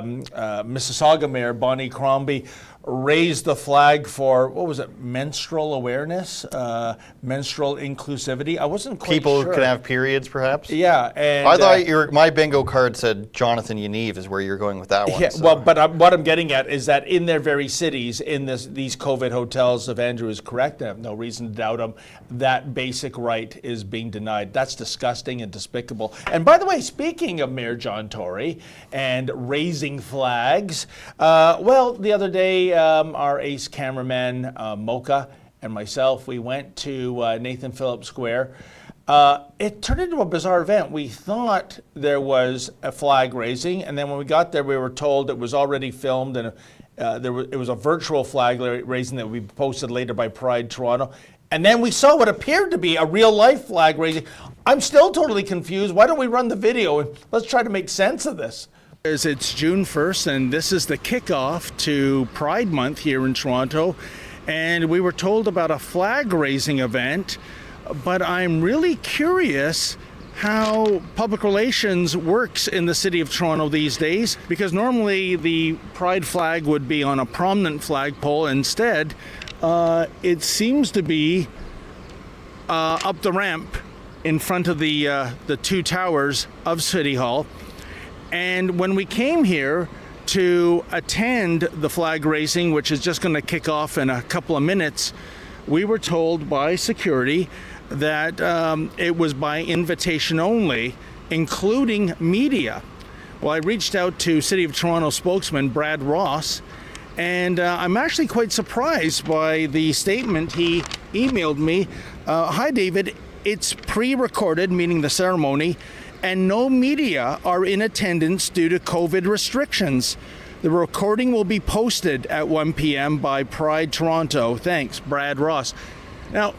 Mississauga Mayor Bonnie Crombie raised the flag for, what was it, menstrual awareness, menstrual inclusivity. I wasn't quite People sure. can have periods, perhaps? Yeah. And, I thought my bingo card said Jonathan Yaniv is where you're going with that one. Yeah, so. well, but what I'm getting at is that in their very cities, in these COVID hotels, if Andrew is correct, I have no reason to doubt him, that basic right is being denied. That's disgusting and despicable. And by the way, speaking of Mayor John Tory and raising flags, the other day, our ace cameraman, Mocha, and myself, we went to Nathan Phillips Square. It turned into a bizarre event. We thought there was a flag raising, and then when we got there, we were told it was already filmed, and it was a virtual flag raising that would be posted later by Pride Toronto. And then we saw what appeared to be a real-life flag raising. I'm still totally confused. Why don't we run the video and let's try to make sense of this? It's June 1st, and this is the kickoff to Pride Month here in Toronto. And we were told about a flag-raising event, but I'm really curious how public relations works in the city of Toronto these days, because normally the Pride flag would be on a prominent flagpole. Instead, it seems to be up the ramp in front of the two towers of City Hall. And when we came here to attend the flag raising, which is just going to kick off in a couple of minutes, we were told by security that it was by invitation only, including media. Well, I reached out to City of Toronto spokesman Brad Ross, and I'm actually quite surprised by the statement he emailed me. Hi, David. It's pre-recorded, meaning the ceremony, and no media are in attendance due to COVID restrictions. The recording will be posted at 1 p.m. by Pride Toronto. Thanks, Brad Ross. Now,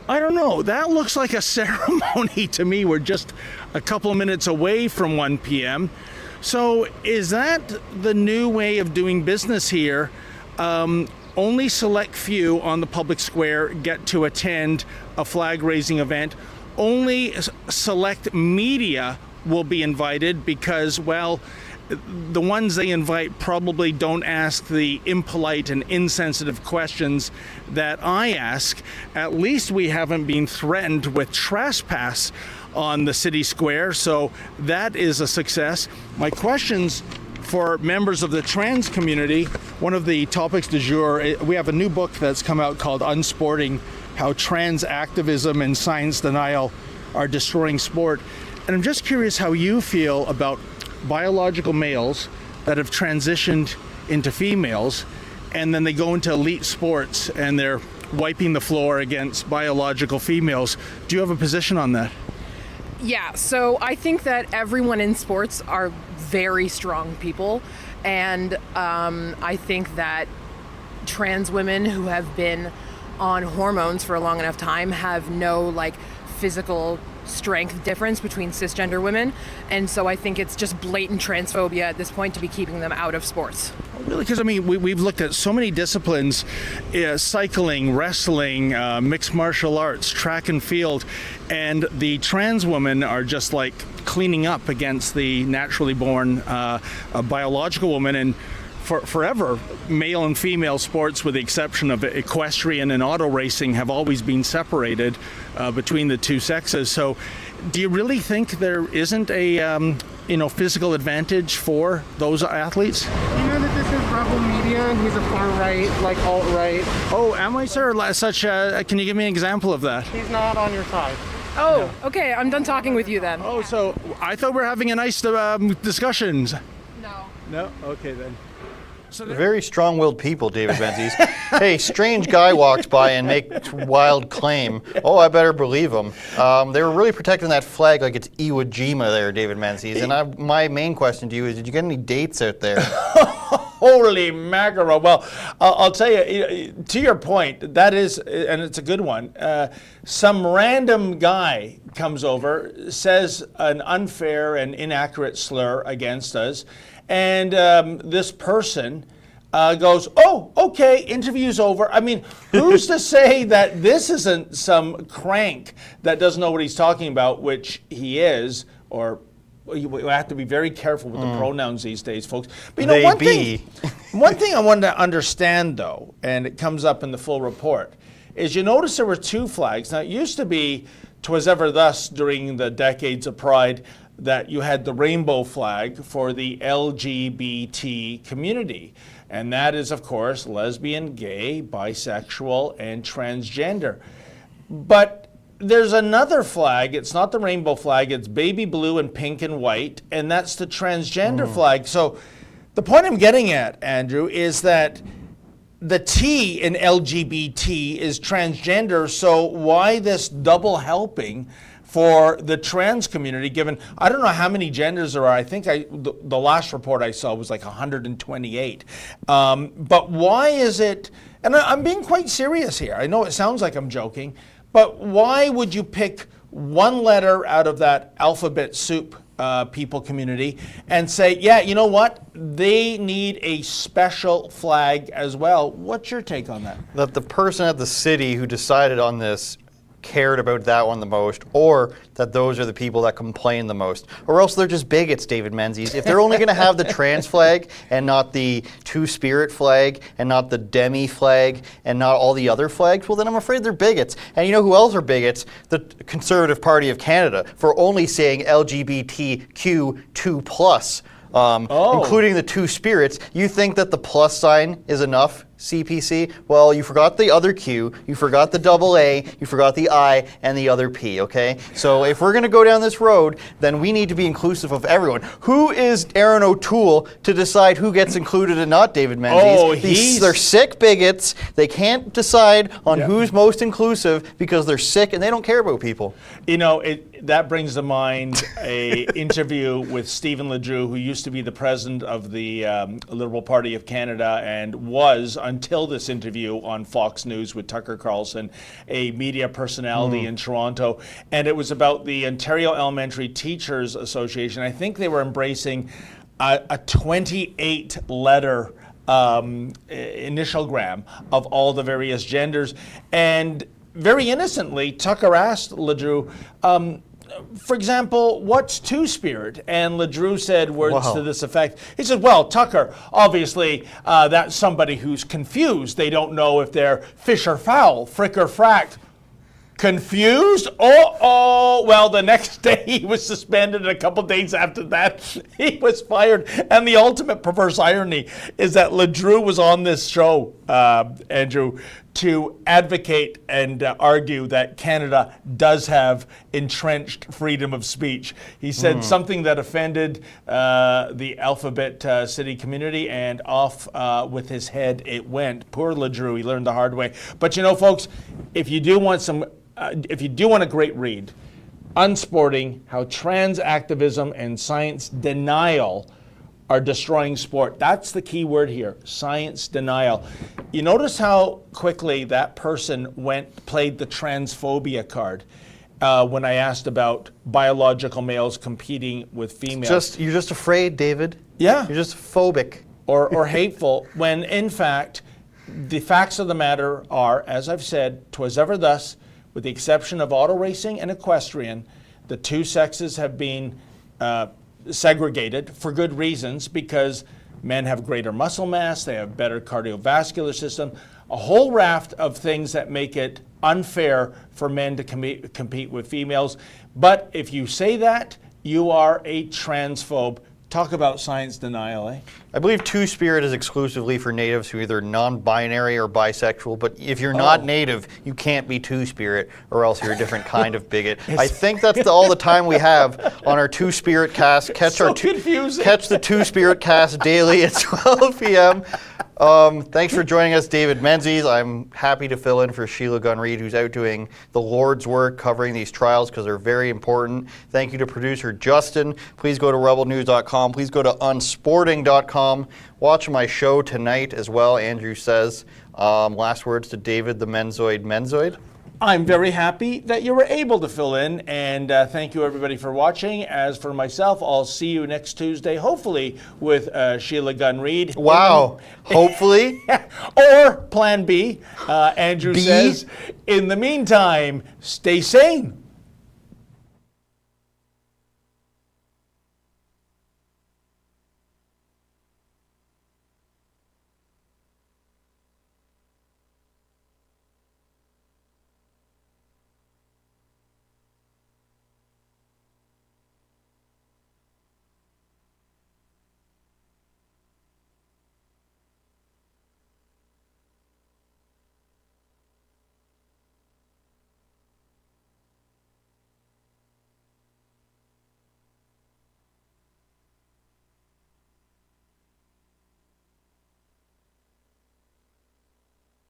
I don't know. That looks like a ceremony to me. We're just a couple of minutes away from 1 p.m. So is that the new way of doing business here? Only select few on the public square get to attend a flag-raising event. Only select media will be invited because, well, the ones they invite probably don't ask the impolite and insensitive questions that I ask. At least we haven't been threatened with trespass on the city square, so that is a success. My questions for members of the trans community, one of the topics du jour, we have a new book that's come out called Unsporting, How Trans Activism and Science Denial Are Destroying Sport. And I'm just curious how you feel about biological males that have transitioned into females, and then they go into elite sports and they're wiping the floor against biological females. Do you have a position on that? Yeah, so I think that everyone in sports are very strong people, and I think that trans women who have been on hormones for a long enough time have no physical strength difference between cisgender women, and so I think it's just blatant transphobia at this point to be keeping them out of sports. Really? Because we've looked at so many disciplines, cycling, wrestling, mixed martial arts, track and field, and the trans women are just cleaning up against the naturally born biological woman. And forever, male and female sports, with the exception of equestrian and auto racing, have always been separated between the two sexes. So do you really think there isn't a physical advantage for those athletes? You know that this is rebel media and he's a far right, alt-right. Oh, am I, sir? Can you give me an example of that? He's not on your side. Oh, no. Okay, I'm done talking with you then. Oh, so I thought we were having a nice discussions. No. No? Okay then. Very strong-willed people, David Menzies. Hey, strange guy walks by and makes wild claim. Oh, I better believe him. They were really protecting that flag like it's Iwo Jima there, David Menzies. And my main question to you is, did you get any dates out there? Holy mackerel. Well, I'll tell you, to your point, that is, and it's a good one, some random guy comes over, says an unfair and inaccurate slur against us, and this person goes, oh, okay, interview's over. I mean, who's to say that this isn't some crank that doesn't know what he's talking about, which he is, or you have to be very careful with the pronouns these days, folks. But one thing I wanted to understand, though, and it comes up in the full report, is you notice there were two flags. Now, it used to be, 'twas ever thus during the decades of Pride, that you had the rainbow flag for the LGBT community. And that is, of course, lesbian, gay, bisexual, and transgender. But there's another flag. It's not the rainbow flag. It's baby blue and pink and white, and that's the transgender flag. So the point I'm getting at, Andrew, is that the T in LGBT is transgender, so why this double helping for the trans community, given, I don't know how many genders there are. I think the last report I saw was 128. But why is it, and I'm being quite serious here. I know it sounds like I'm joking, but why would you pick one letter out of that alphabet soup people community and say, yeah, you know what? They need a special flag as well. What's your take on that? That the person at the city who decided on this cared about that one the most, or that those are the people that complain the most, or else they're just bigots, David Menzies. If they're only going to have the trans flag and not the two-spirit flag and not the demi flag and not all the other flags, well, then I'm afraid they're bigots. And you know who else are bigots? The Conservative Party of Canada, for only saying LGBTQ2+. Including the two spirits. You think that the plus sign is enough CPC? Well, you forgot the other Q, you forgot the double A, you forgot the I, and the other P, okay? So if we're going to go down this road, then we need to be inclusive of everyone. Who is Aaron O'Toole to decide who gets included and not, David Menzies? They're sick bigots. They can't decide on who's most inclusive because they're sick and they don't care about people. You know, that brings to mind a interview with Stephen Ledrew, who used to be the president of the Liberal Party of Canada and was, until this interview on Fox News with Tucker Carlson, a media personality in Toronto. And it was about the Ontario Elementary Teachers Association. I think they were embracing a 28-letter initialgram of all the various genders. And very innocently, Tucker asked Ledrew, for example, what's two-spirit? And Ledrew said words to this effect. He said, well, Tucker, obviously, that's somebody who's confused. They don't know if they're fish or fowl, frick or fracked. Confused? Oh, well, the next day he was suspended, and a couple days after that, he was fired. And the ultimate perverse irony is that Ledrew was on this show, Andrew, to advocate and argue that Canada does have entrenched freedom of speech. He said something that offended the Alphabet City community, and off with his head it went. Poor Ledrew, he learned the hard way. But you know, folks, if you do want a great read, Unsporting: How Trans Activism and Science Denial Are Destroying Sport. That's the key word here, science denial. You notice how quickly that person played the transphobia card when I asked about biological males competing with females. You're just afraid, David. Yeah. You're just phobic. Or hateful, when in fact, the facts of the matter are, as I've said, 'twas ever thus, with the exception of auto racing and equestrian, the two sexes have been segregated for good reasons, because men have greater muscle mass, they have better cardiovascular system, a whole raft of things that make it unfair for men to compete with females. But if you say that, you are a transphobe. Talk about science denial, eh? I believe two-spirit is exclusively for natives who are either non-binary or bisexual, but if you're not native, you can't be two-spirit, or else you're a different kind of bigot. I think that's all the time we have on our two-spirit cast. Catch the two-spirit cast daily at 12 p.m. Thanks for joining us, David Menzies. I'm happy to fill in for Sheila Gunn-Reid, who's out doing the Lord's work covering these trials because they're very important. Thank you to producer Justin. Please go to rebelnews.com. Please go to unsporting.com. Watch my show tonight as well, Andrew says. Last words to David the Menzoid. I'm very happy that you were able to fill in, and thank you everybody for watching. As for myself, I'll see you next Tuesday, hopefully with Sheila Gunn-Reid. Wow, hopefully? Or Plan B, Andrew says. In the meantime, stay sane.